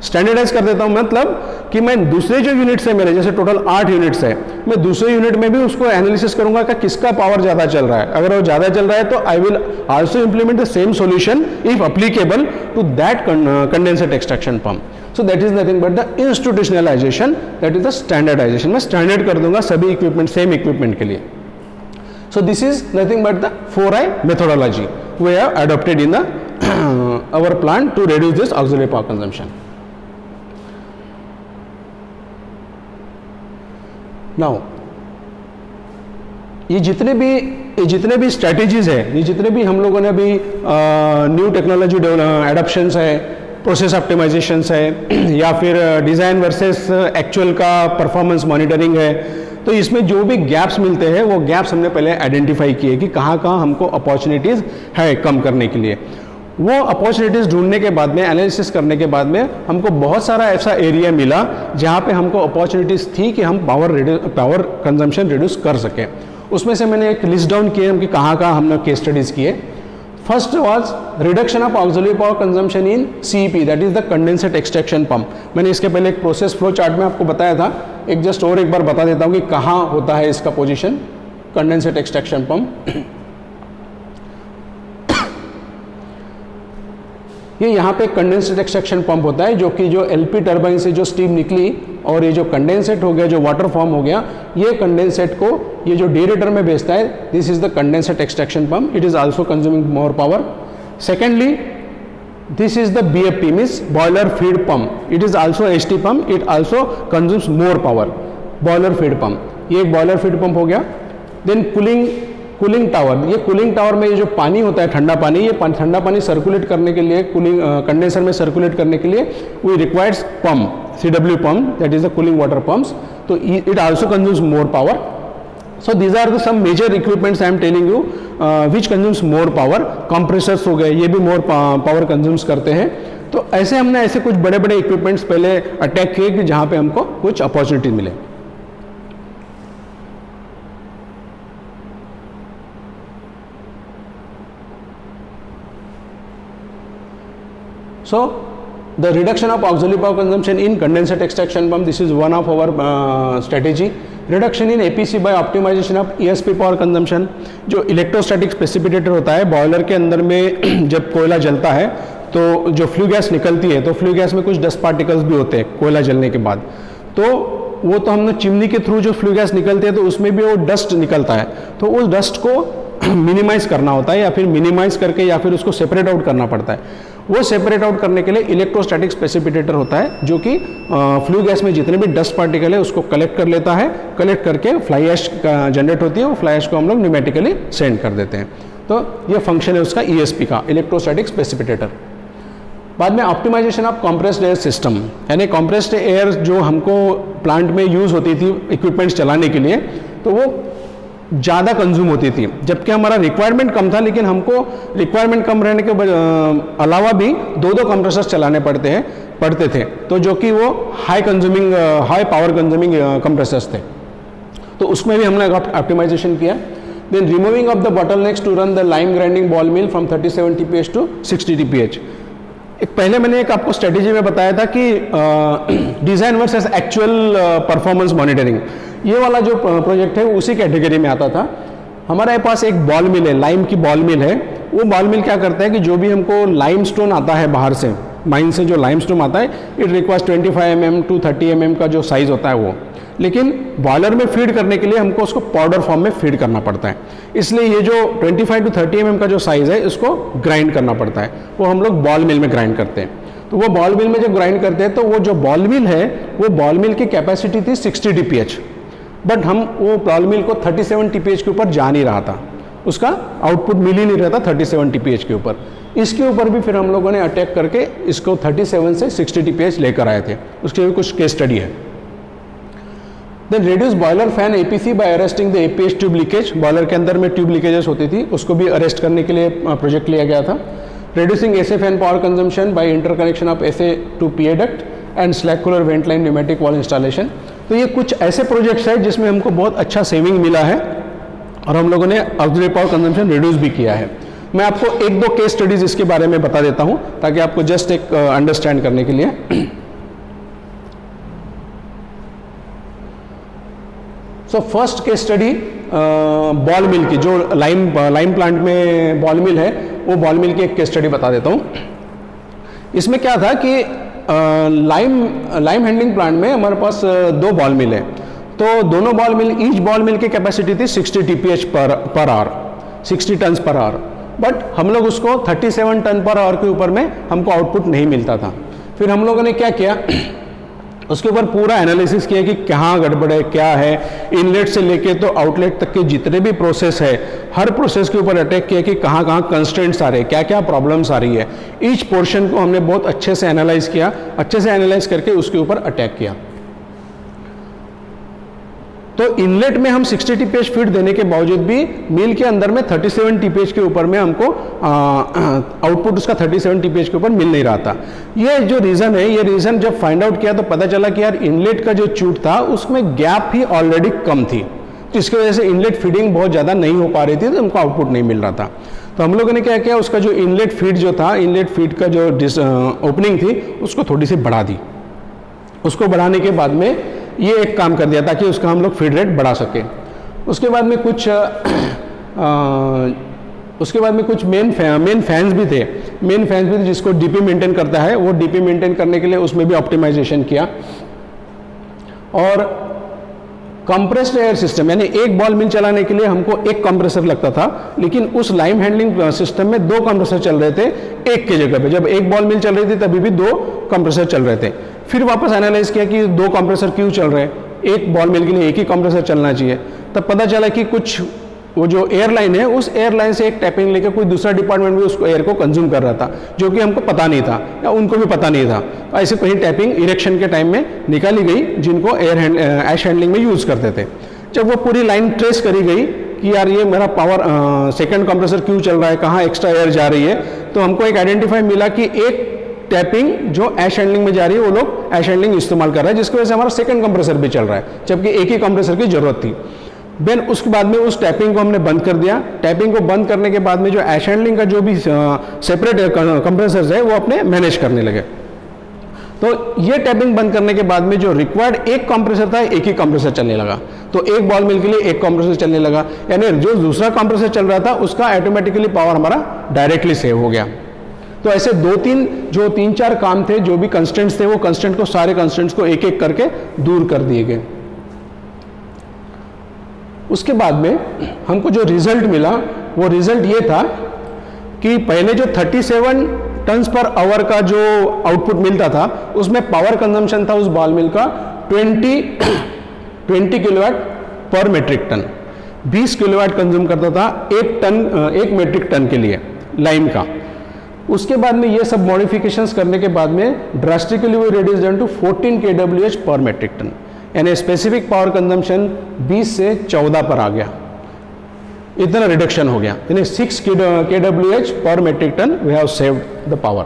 स्टैंडर्डाइज कर देता हूँ मतलब कि मैं दूसरे जो यूनिट्स है मेरे, जैसे टोटल 8 यूनिट्स है, मैं दूसरे यूनिट में भी उसको एनालिसिस करूंगा कि किसका पावर ज़्यादा चल रहा है। अगर वो ज़्यादा चल रहा है तो I will also implement the same solution if applicable to that condensate extraction pump. So that is nothing but the institutionalisation, that is the standardisation. मैं स्टैंडर्ड कर दूंगा सभी इक्विपमेंट, सेम इक्विपमेंट के लिए। So this is nothing but the 4I methodology we have adopted in the our plant to reduce this auxiliary power consumption. Now ये जितने भी strategies है, ये जितने भी हम लोगों ने अभी न्यू टेक्नोलॉजी एडॉप्शंस है, प्रोसेस ऑप्टिमाइजेशंस है, या फिर डिज़ाइन वर्सेस एक्चुअल का परफॉर्मेंस मॉनिटरिंग है, तो इसमें जो भी गैप्स मिलते हैं वो गैप्स हमने पहले आइडेंटिफाई किए कि कहाँ कहाँ हमको अपॉर्चुनिटीज़ है कम करने के लिए। वो अपॉर्चुनिटीज़ ढूंढने के बाद में, एनालिसिस करने के बाद में हमको बहुत सारा ऐसा एरिया मिला जहाँ पे हमको अपॉर्चुनिटीज़ थी कि हम पावर कंजम्पशन रिड्यूस कर सकें। उसमें से मैंने एक लिस्ट डाउन किए कि कहाँ कहाँ हमने केस स्टडीज़ किए। First was reduction of auxiliary power consumption in CEP, that is the condensate extraction pump. मैंने इसके पहले एक प्रोसेस फ्लो चार्ट में आपको बताया था, एक जस्ट और एक बार बता देता हूँ कि कहाँ होता है इसका पोजीशन, कंडेंसेट एक्सट्रैक्शन पंप। ये यहाँ पे कंडेंसेट एक्सट्रैक्शन पंप होता है, जो कि जो LP टर्बाइन से जो स्टीम निकली और ये जो कंडेंसेट हो गया, जो वाटर फॉर्म हो गया, ये कंडेंसेट को ये जो डेरेटर में भेजता है। This is the condensate extraction pump. It is also consuming more power. Secondly, this is the BFP, means boiler feed pump. It is also HT pump, it also consumes more power. Boiler feed pump, ये एक boiler feed pump हो गया। Then cooling tower, ये cooling tower में ये जो पानी होता है, ठंडा पानी, ये ठंडा पानी सर्कुलेट करने के लिए, कूलिंग कंडेंसर में सर्कुलेट करने के लिए we requires pump, CW pump, that is the cooling water pumps. तो it also consumes more power. So these are the some major equipments I am telling you which consumes more power. Compressors हो गए, ये भी more power consumes करते हैं। तो ऐसे हमने ऐसे कुछ बड़े बड़े इक्विपमेंट्स पहले अटैक किए कि जहाँ पे हमको कुछ अपॉर्चुनिटी मिले। So the reduction of auxiliary power consumption in condensate extraction pump, this is one of our strategy. Reduction in APC by optimization of ESP power consumption. जो इलेक्ट्रोस्टैटिक प्रेसिपिटेटर होता है बॉयलर के अंदर में, जब कोयला जलता है तो जो फ्लू गैस निकलती है, तो फ्लू गैस में कुछ डस्ट पार्टिकल्स भी होते हैं कोयला जलने के बाद। तो वो तो हमने चिमनी के थ्रू जो फ्लू गैस निकलती है तो उसमें भी वो डस्ट निकलता है, तो उस डस्ट को मिनिमाइज करना होता है, या फिर मिनिमाइज करके या फिर उसको सेपरेट आउट करना पड़ता है। वो सेपरेट आउट करने के लिए इलेक्ट्रोस्टैटिक प्रेसिपिटेटर होता है, जो कि फ्लू गैस में जितने भी डस्ट पार्टिकल है उसको कलेक्ट कर लेता है। कलेक्ट करके फ्लाई ऐश जनरेट होती है, वो फ्लाई ऐश को हम लोग न्यूमेटिकली सेंड कर देते हैं। तो ये फंक्शन है उसका ESP का, इलेक्ट्रोस्टैटिक प्रेसिपिटेटर। बाद में optimisation of compressed air system, यानी कॉम्प्रेस्ड एयर जो हमको प्लांट में यूज़ होती थी इक्विपमेंट्स चलाने के लिए, तो वो ज़्यादा कंज्यूम होती थी, जबकि हमारा रिक्वायरमेंट कम था। लेकिन हमको रिक्वायरमेंट कम रहने के अलावा भी दो कंप्रेसर्स चलाने पड़ते थे, तो जो कि वो हाई पावर कंज्यूमिंग कंप्रेसर्स थे। तो उसमें भी हमने ऑप्टिमाइजेशन किया। Then removing of the bottlenecks to run the lime grinding ball mill from 37 TPH to 60 TPH। पहले मैंने एक आपको स्ट्रेटेजी में बताया था कि design versus actual performance monitoring, ये वाला जो प्रोजेक्ट है उसी कैटेगरी में आता था। हमारे पास एक बॉल मिल है, लाइम की बॉल मिल है। वो बॉल मिल क्या करता है कि जो भी हमको लाइमस्टोन आता है बाहर से, माइन से जो लाइमस्टोन आता है, it requires 25 mm to 30 mm का जो साइज़ होता है वो, लेकिन बॉयलर में फीड करने के लिए हमको उसको पाउडर फॉर्म में फीड करना पड़ता है। इसलिए ये जो 25 टू 30 mm का जो साइज़ है इसको ग्राइंड करना पड़ता है, वो हम लोग बॉल मिल में ग्राइंड करते हैं। तो वो बॉल मिल में जब ग्राइंड करते हैं तो वो जो बॉल मिल है, वो बॉल मिल की कैपेसिटी थी 60 TPH, बट हम वो बॉल मिल को 37 TPH के ऊपर जा नहीं रहा था, उसका आउटपुट मिल ही नहीं रहा था 37 TPH के ऊपर। इसके ऊपर भी फिर हम लोगों ने अटैक करके इसको 37 से 60 TPH लेकर आए थे, उसके भी कुछ केस स्टडी है। Then reduce boiler fan APC by arresting the APH tube leakage. Boiler के अंदर में ट्यूब लीकेजेस होती थी, उसको भी अरेस्ट करने के लिए प्रोजेक्ट लिया गया था। Reducing SA fan power consumption by interconnection of SA to PA duct and slack cooler vent line pneumatic valve installation. तो ये कुछ ऐसे प्रोजेक्ट्स हैं जिसमें हमको बहुत अच्छा सेविंग मिला है और हम लोगों ने ऑक्सिलरी पावर कंजम्पशन रिड्यूस भी किया है। मैं आपको एक दो केस स्टडीज इसके बारे में बता देता हूं ताकि आपको जस्ट एक अंडरस्टैंड करने के लिए। So first case study ball mill की, जो लाइम प्लांट में बॉल मिल है, वो बॉल मिल की एक केस स्टडी बता देता हूं। इसमें क्या था कि लाइम हैंडलिंग प्लांट में हमारे पास दो बॉल मिल है, तो दोनों ball mill, each ball mill की कैपेसिटी थी 60 TPH per hour, 60 ton per hour, but हम लोग उसको 37 टन पर आवर के ऊपर में हमको आउटपुट नहीं मिलता था। फिर हम लोगों ने क्या किया, उसके ऊपर पूरा एनालिसिस किया कि कहाँ गड़बड़ है, क्या है, इनलेट से लेके तो आउटलेट तक के जितने भी प्रोसेस है, हर प्रोसेस के ऊपर अटैक किया कि कहाँ कहाँ कंस्ट्रेंट्स आ रहे हैं, क्या क्या प्रॉब्लम्स आ रही है। ईच पोर्शन को हमने बहुत अच्छे से एनालाइज किया, अच्छे से एनालाइज करके उसके ऊपर अटैक किया। तो इनलेट में हम 60 TPH फीड देने के बावजूद भी मिल के अंदर में 37 TPH के ऊपर में हमको आउटपुट उसका 37 TPH के ऊपर मिल नहीं रहा था। ये जो रीज़न है, ये रीज़न जब फाइंड आउट किया तो पता चला कि यार इनलेट का जो चूट था उसमें गैप ही ऑलरेडी कम थी, तो इसकी वजह से इनलेट फीडिंग बहुत ज़्यादा नहीं हो पा रही थी, तो हमको आउटपुट नहीं मिल रहा था। तो हम लोगों ने क्या किया, उसका जो इनलेट फीड जो था, इनलेट फीड का जो ओपनिंग थी उसको थोड़ी सी बढ़ा दी। उसको बढ़ाने के बाद में ये एक काम कर दिया ताकि उसका हम लोग फीड रेट बढ़ा सके। उसके बाद में कुछ मेन फैंस भी थे, जिसको डीपी मेंटेन करता है, वो डीपी मेंटेन करने के लिए उसमें भी ऑप्टिमाइजेशन किया। और कंप्रेस्ड एयर सिस्टम, यानी एक बॉल मिल चलाने के लिए हमको एक कंप्रेसर लगता था, लेकिन उस लाइम हैंडलिंग सिस्टम में दो कंप्रेसर चल रहे थे एक के जगह पे। जब एक बॉल मिल चल रही थी तभी भी दो कंप्रेसर चल रहे थे। फिर वापस एनालाइज किया कि दो कंप्रेसर क्यों चल रहे हैं, एक बॉल मिल के लिए एक ही कंप्रेसर चलना चाहिए। तब पता चला कि कुछ वो जो एयरलाइन है, उस एयरलाइन से एक टैपिंग लेकर कोई दूसरा डिपार्टमेंट भी उसको एयर को कंज्यूम कर रहा था, जो कि हमको पता नहीं था या उनको भी पता नहीं था। ऐसे कहीं टैपिंग इरेक्शन के टाइम में निकाली गई जिनको ऐश हैंडलिंग में यूज़ करते थे। जब वो पूरी लाइन ट्रेस करी गई कि यार ये मेरा पावर सेकंड कंप्रेसर क्यों चल रहा है, कहाँ एक्स्ट्रा एयर जा रही है, तो हमको एक आइडेंटिफाई मिला कि एक टैपिंग जो ऐश हैंडलिंग में जा रही है वो लोग ऐश हैंडलिंग इस्तेमाल कर रहे हैं, जिसकी वजह से हमारा सेकंड कंप्रेसर भी चल रहा है, जबकि एक ही कंप्रेसर की जरूरत थी। देन उसके बाद में उस टैपिंग को हमने बंद कर दिया। टैपिंग को बंद करने के बाद में जो ऐश हैंडलिंग का जो भी सेपरेट कंप्रेसर्स है वो अपने मैनेज करने लगे। तो ये टैपिंग बंद करने के बाद में जो रिक्वायर्ड एक कंप्रेसर था, एक ही कंप्रेसर चलने लगा। तो एक बॉल मिल के लिए एक कंप्रेसर चलने लगा, यानी जो दूसरा कंप्रेसर चल रहा था उसका ऑटोमेटिकली पावर हमारा डायरेक्टली सेव हो गया। तो ऐसे तीन चार काम थे, जो भी कंस्टेंट्स थे, वो कंस्टेंट को, सारे कंस्टेंट्स को एक एक करके दूर कर दिए गए। उसके बाद में हमको जो रिजल्ट मिला, वो रिजल्ट ये था कि पहले जो 37 टन्स पर आवर का जो आउटपुट मिलता था, उसमें पावर कंजम्पशन था उस बॉल मिल का 20 किलोवाट पर मेट्रिक टन, 20 किलोवाट कंज्यूम करता था एक मेट्रिक टन के लिए लाइम का। उसके बाद में ये सब मॉडिफिकेशंस करने के बाद में ड्रास्टिकली वो reduce down to 14 kWh per metric ton, यानी स्पेसिफिक पावर कंजम्पशन 20 से 14 पर आ गया, इतना रिडक्शन हो गया, यानी 6 kWh per metric ton we have saved the power.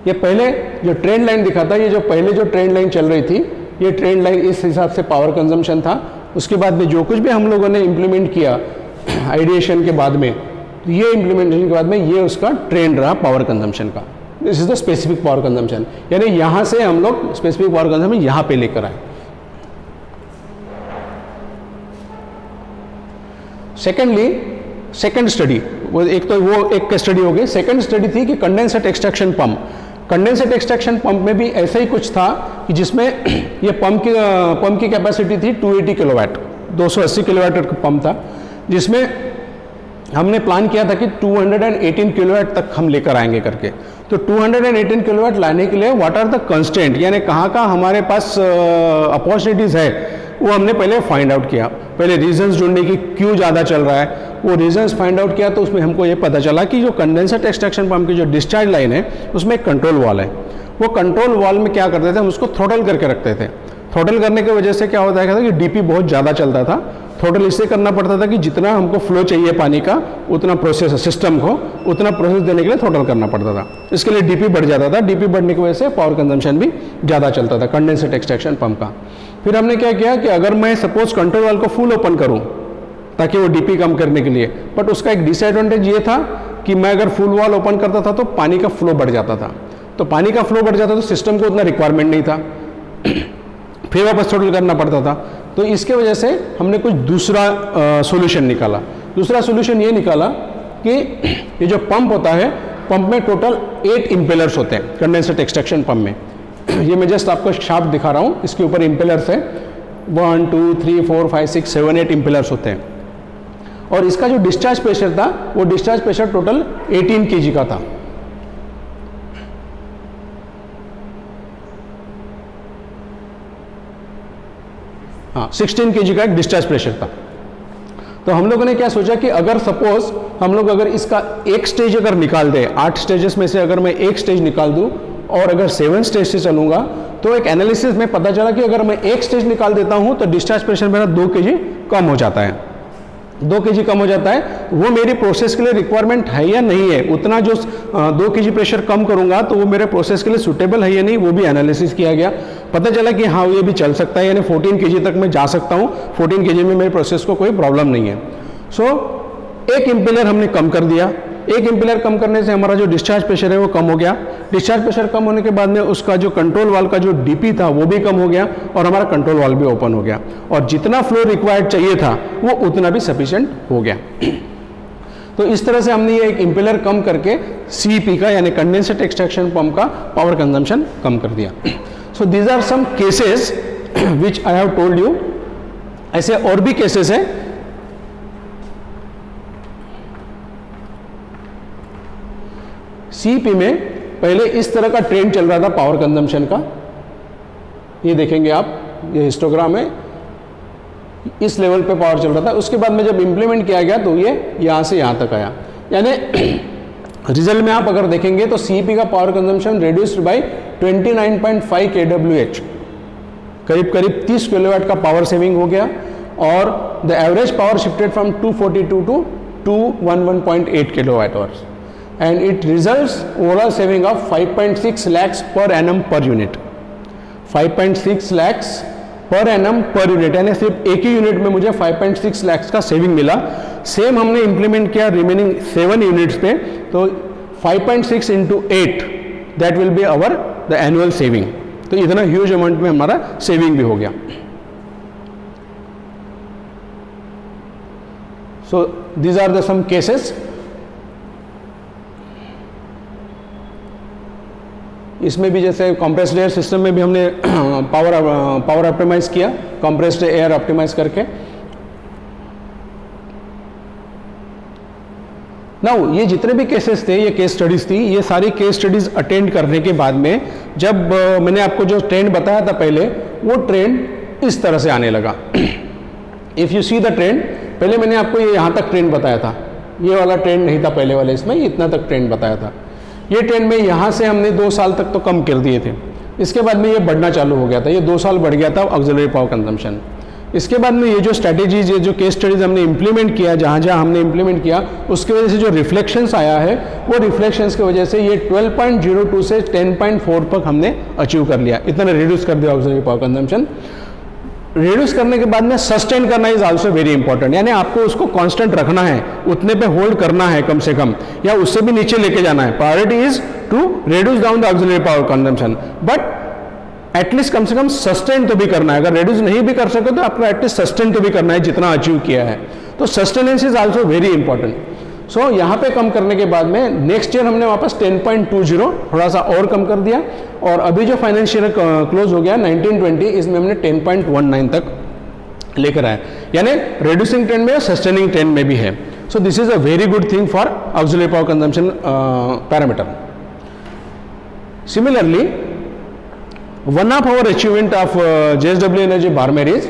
ये पहले जो ट्रेंड लाइन दिखा था, ये जो पहले जो ट्रेंड लाइन चल रही थी, ये ट्रेंड लाइन इस हिसाब से पावर कंजम्पशन था। उसके बाद में जो कुछ भी हम लोगों ने इम्प्लीमेंट किया आइडिएशन के बाद में, ये इम्प्लीमेंटेशन के बाद में ये उसका ट्रेंड रहा पावर कंजम्पशन का। This is the specific power consumption, यानी यहां से हम लोग स्पेसिफिक पावर कंजम्पशन यहां पे लेकर आए। सेकेंडली, सेकेंड स्टडी, वो एक स्टडी हो गई। सेकेंड स्टडी थी कि condenser extraction pump. Condenser extraction pump में भी ऐसा ही कुछ था कि जिसमें ये पंप की कैपेसिटी थी 280 किलोवाट, 280 किलोवाट का पंप था, जिसमें हमने प्लान किया था कि 218 किलोवाट तक हम लेकर आएंगे करके। तो 218 किलोवाट लाने के लिए व्हाट आर द कंस्टेंट, यानी कहाँ हमारे पास अपॉर्चुनिटीज़ है, वो हमने पहले फाइंड आउट किया। पहले रीजंस ढूंढने की क्यों ज़्यादा चल रहा है, वो रीजंस फाइंड आउट किया। तो उसमें हमको ये पता चला कि जो कंडेंसर एक्सट्रैक्शन पंप की जो डिस्चार्ज लाइन है, उसमें एक कंट्रोल वाल है। वो कंट्रोल वाल में क्या करते थे, हम उसको थ्रोटल करके रखते थे। थ्रोटल करने की वजह से क्या होता है कि डीपी बहुत ज़्यादा चलता था। थ्रोटल इससे करना पड़ता था कि जितना हमको फ्लो चाहिए पानी का, उतना प्रोसेस सिस्टम को उतना प्रोसेस देने के लिए थ्रोटल करना पड़ता था। इसके लिए डीपी बढ़ जाता था। डीपी बढ़ने की वजह से पावर कंजम्पशन भी ज़्यादा चलता था कंडेंसर एक्सट्रैक्शन पंप का। फिर हमने क्या किया कि अगर मैं सपोज कंट्रोल वाल को फुल ओपन करूँ ताकि वो डीपी कम करने के लिए। बट उसका एक डिसएडवांटेज ये था कि मैं अगर फुल वॉल ओपन करता था तो पानी का फ्लो बढ़ जाता था, तो पानी का फ्लो बढ़ जाता तो सिस्टम को उतना रिक्वायरमेंट नहीं था, फिर वापस थ्रोटल करना पड़ता था। तो इसके वजह से हमने कुछ दूसरा सॉल्यूशन निकाला। दूसरा सॉल्यूशन ये निकाला कि ये जो पंप होता है, पंप में टोटल 8 इम्पेलर्स होते हैं कंडेंसर एक्सट्रैक्शन पंप में। ये मैं जस्ट आपको शाफ्ट दिखा रहा हूँ, इसके ऊपर इम्पेलर्स है 1 2 3 4 5 6 7 8 इम्पेलर्स होते हैं। और इसका जो डिस्चार्ज प्रेशर था वो डिस्चार्ज प्रेशर टोटल 18 kg का था। हाँ, 16 kg का एक डिस्चार्ज प्रेशर था। तो हम लोगों ने क्या सोचा कि अगर सपोज हम लोग अगर इसका एक स्टेज अगर निकाल दें, 8 स्टेजेस में से अगर मैं एक स्टेज निकाल दूं और अगर 7 स्टेज से चलूंगा, तो एक एनालिसिस में पता चला कि अगर मैं एक स्टेज निकाल देता हूं तो डिस्चार्ज प्रेशर मेरा 2 kg कम हो जाता है। 2 kg कम हो जाता है, वो मेरी प्रोसेस के लिए रिक्वायरमेंट है या नहीं है, उतना जो 2 kg प्रेशर कम करूंगा तो वो मेरे प्रोसेस के लिए सूटेबल है या नहीं, वो भी एनालिसिस किया गया। पता चला कि हाँ ये भी चल सकता है, यानी 14 kg तक मैं जा सकता हूँ, 14 kg में मेरे प्रोसेस को कोई प्रॉब्लम नहीं है। सो एक इम्पेलर हमने कम कर दिया। एक इम्पेलर कम करने से हमारा जो डिस्चार्ज प्रेशर है वो कम हो गया। डिस्चार्ज प्रेशर कम होने के बाद में उसका जो कंट्रोल वाल्व का जो डीपी था वो भी कम हो गया और हमारा कंट्रोल वाल्व भी ओपन हो गया, और जितना फ्लो रिक्वायर्ड चाहिए था वो उतना भी सफिशिएंट हो गया। तो इस तरह से हमने ये एक इम्पेलर कम करके CEP का यानी कंडेंसर एक्सट्रैक्शन पंप का पावर कंजम्पशन कम कर दिया। So these are some cases which I have told you. ऐसे और भी केसेस है। CEP में पहले इस तरह का ट्रेंड चल रहा था पावर कंजम्पशन का, ये देखेंगे आप, ये हिस्टोग्राम है, इस लेवल पे पावर चल रहा था। उसके बाद में जब इंप्लीमेंट किया गया तो ये यहाँ से यहाँ तक आया, यानी रिजल्ट में आप अगर देखेंगे तो CEP का power consumption reduced by 29.5 kWh, करीब करीब 30 किलोवाट का पावर सेविंग हो गया, और the average power shifted from 242 to 211.8 kWh, and it results overall saving of 5.6 lakhs per annum per unit। 5.6 lakhs per annum per unit, यानी सिर्फ एक ही unit में मुझे 5.6 लाख का सेविंग मिला। सेम हमने इंप्लीमेंट किया रिमेनिंग 7 यूनिट्स पे, तो 5.6 into 8 that will be our the annual saving. तो इतना ह्यूज अमाउंट में हमारा सेविंग भी हो गया। So these are the some cases. इसमें भी जैसे कंप्रेस्ड एयर सिस्टम में भी हमने पावर ऑप्टिमाइज किया, कंप्रेस्ड एयर ऑप्टिमाइज करके। नाउ ये जितने भी केसेस थे, ये केस स्टडीज थी, ये सारी केस स्टडीज अटेंड करने के बाद में जब मैंने आपको जो ट्रेंड बताया था पहले, वो ट्रेंड इस तरह से आने लगा। If you see the trend, पहले मैंने आपको ये यहाँ तक ट्रेंड बताया था, ये वाला ट्रेंड नहीं था पहले वाले, इसमें इतना तक ट्रेंड बताया था। ये ट्रेंड में यहाँ से हमने 2 साल तक तो कम कर दिए थे, इसके बाद में ये बढ़ना चालू हो गया था, ये 2 साल बढ़ गया था ऑक्सिलरी पावर कंजम्पशन। इसके बाद में ये जो स्ट्रैटेजीज, ये जो केस स्टडीज हमने इंप्लीमेंट किया, जहाँ जहाँ हमने इंप्लीमेंट किया, उसकी वजह से जो रिफ्लेक्शंस आया है, वो रिफ्लेक्शंस की वजह से ये 12.02 से 10.4 तक हमने अचीव कर लिया, इतना रिड्यूस कर दिया ऑक्सिलरी पावर कंजम्पशन। रिड्यूस करने के बाद में सस्टेन करना इज आल्सो वेरी इंपॉर्टेंट, यानी आपको उसको कांस्टेंट रखना है, उतने पे होल्ड करना है कम से कम, या उससे भी नीचे लेके जाना है। Priority is to reduce down the auxiliary power consumption, but at least कम से कम सस्टेन तो भी करना है। अगर रिड्यूस नहीं भी कर सके तो आपको एटलीस्ट सस्टेन तो भी करना है जितना अचीव किया है। तो sustenance is also very important. So यहाँ पे कम करने के बाद में नेक्स्ट ईयर हमने वापस 10.20 थोड़ा सा और कम कर दिया, और अभी जो फाइनेंशियल क्लोज हो गया 1920, इसमें हमने 10.19 तक लेकर आए, यानी रिड्यूसिंग ट्रेंड में, सस्टेनिंग ट्रेंड में भी है। So this is a very good thing for auxiliary power consumption parameter. Similarly, one of our achievement of JSW energy Barmer is,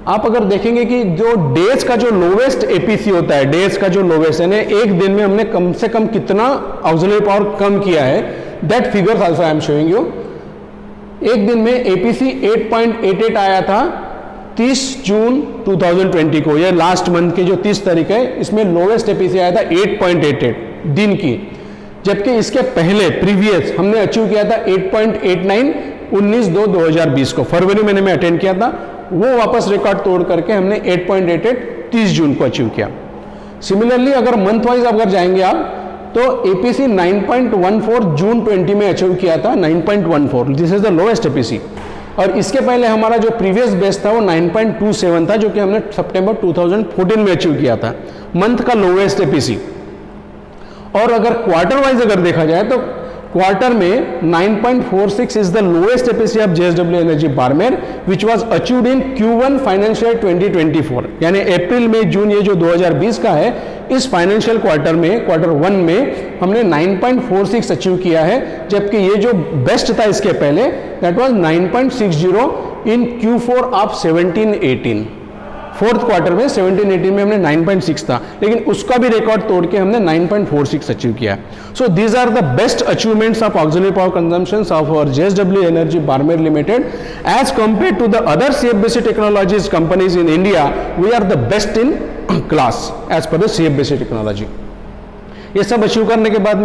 आप अगर देखेंगे कि जो डेज का जो लोवेस्ट एपीसी होता है, डेज का जो लोवेस्ट, यानी एक दिन में हमने कम से कम कितना ऑक्सिलरी पावर कम किया है, that figures also I am showing you. एक दिन में एपीसी 8.88 आया था 30 जून 2020 को, ये लास्ट मंथ के जो 30 तारीख है, इसमें लोवेस्ट एपीसी आया था 8.88 दिन की, जबकि इसके पहले प्रीवियस हमने अचीव किया था 8.89 19/2/2020 को, फरवरी महीने में अटेंड किया था। वो वापस रिकॉर्ड तोड़ करके हमने 8.88 30 जून को अचीव किया। सिमिलरली अगर मंथ वाइज अगर जाएंगे आप तो एपीसी 9.14 जून 20 में अचीव किया था, 9.14, this is the lowest APC. और इसके पहले हमारा जो प्रीवियस बेस था वो 9.27 था, जो कि हमने सितंबर 2014 में अचीव किया था, मंथ का लोएस्ट एपीसी। और अगर क्वार्टर वाइज अगर देखा जाए तो क्वार्टर में 9.46 is the lowest APC of JSW energy Barmer which was achieved in Q1 financial 2024, यानी अप्रैल में जून ये जो 2020 का है, इस फाइनेंशियल क्वार्टर में, क्वार्टर 1 में हमने 9.46 अचीव किया है, जबकि ये जो बेस्ट था इसके पहले that was 9.60 in Q4 of 17-18। Fourth quarter में 17-18 में हमने 9.6 था, लेकिन उसका भी रिकॉर्ड तोड़ के हमने 9.46 अचीव किया। So these are the best achievements of auxiliary power consumptions of our JSW energy Barmer Limited as compare to the other CFBC technologies companies in India. We are the best in class as per the CFBC technology. ये सब achieve करने के बाद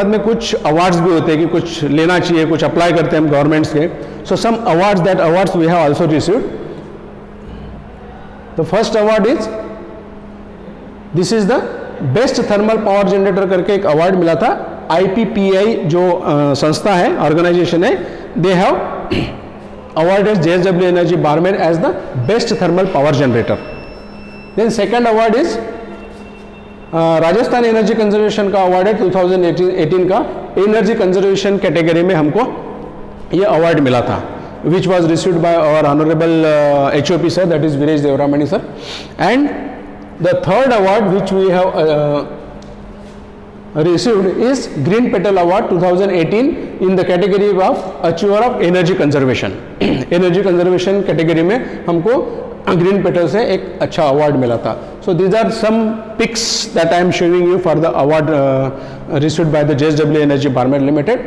में कुछ awards भी होते हैं कि कुछ लेना चाहिए, कुछ अप्लाई करते हैं हम गवर्नमेंट्स के। So some awards, that awards we have also received. The first award is, this is the best thermal power generator करके एक अवार्ड मिला था। IPPI जो संस्था है, ऑर्गेनाइजेशन है, they have awarded JSW energy Barmer as the best thermal power generator. Then second award is Rajasthan energy conservation का award है 2018 का, एनर्जी कंजर्वेशन कैटेगरी में हमको ये अवार्ड मिला था, which was received by our honourable HOP sir, that is Viresh Devaramani sir. And the third award which we have received is Green Petal Award 2018 in the category of Achiever of Energy Conservation। Energy conservation category में हमको green petal से एक अच्छा award मिला था। So these are some pics that I am showing you for the award received by the JSW energy Barmer limited.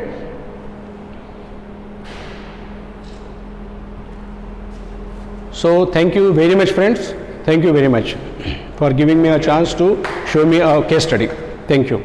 So thank you very much friends, thank you very much for giving me a chance to show me a case study. Thank you.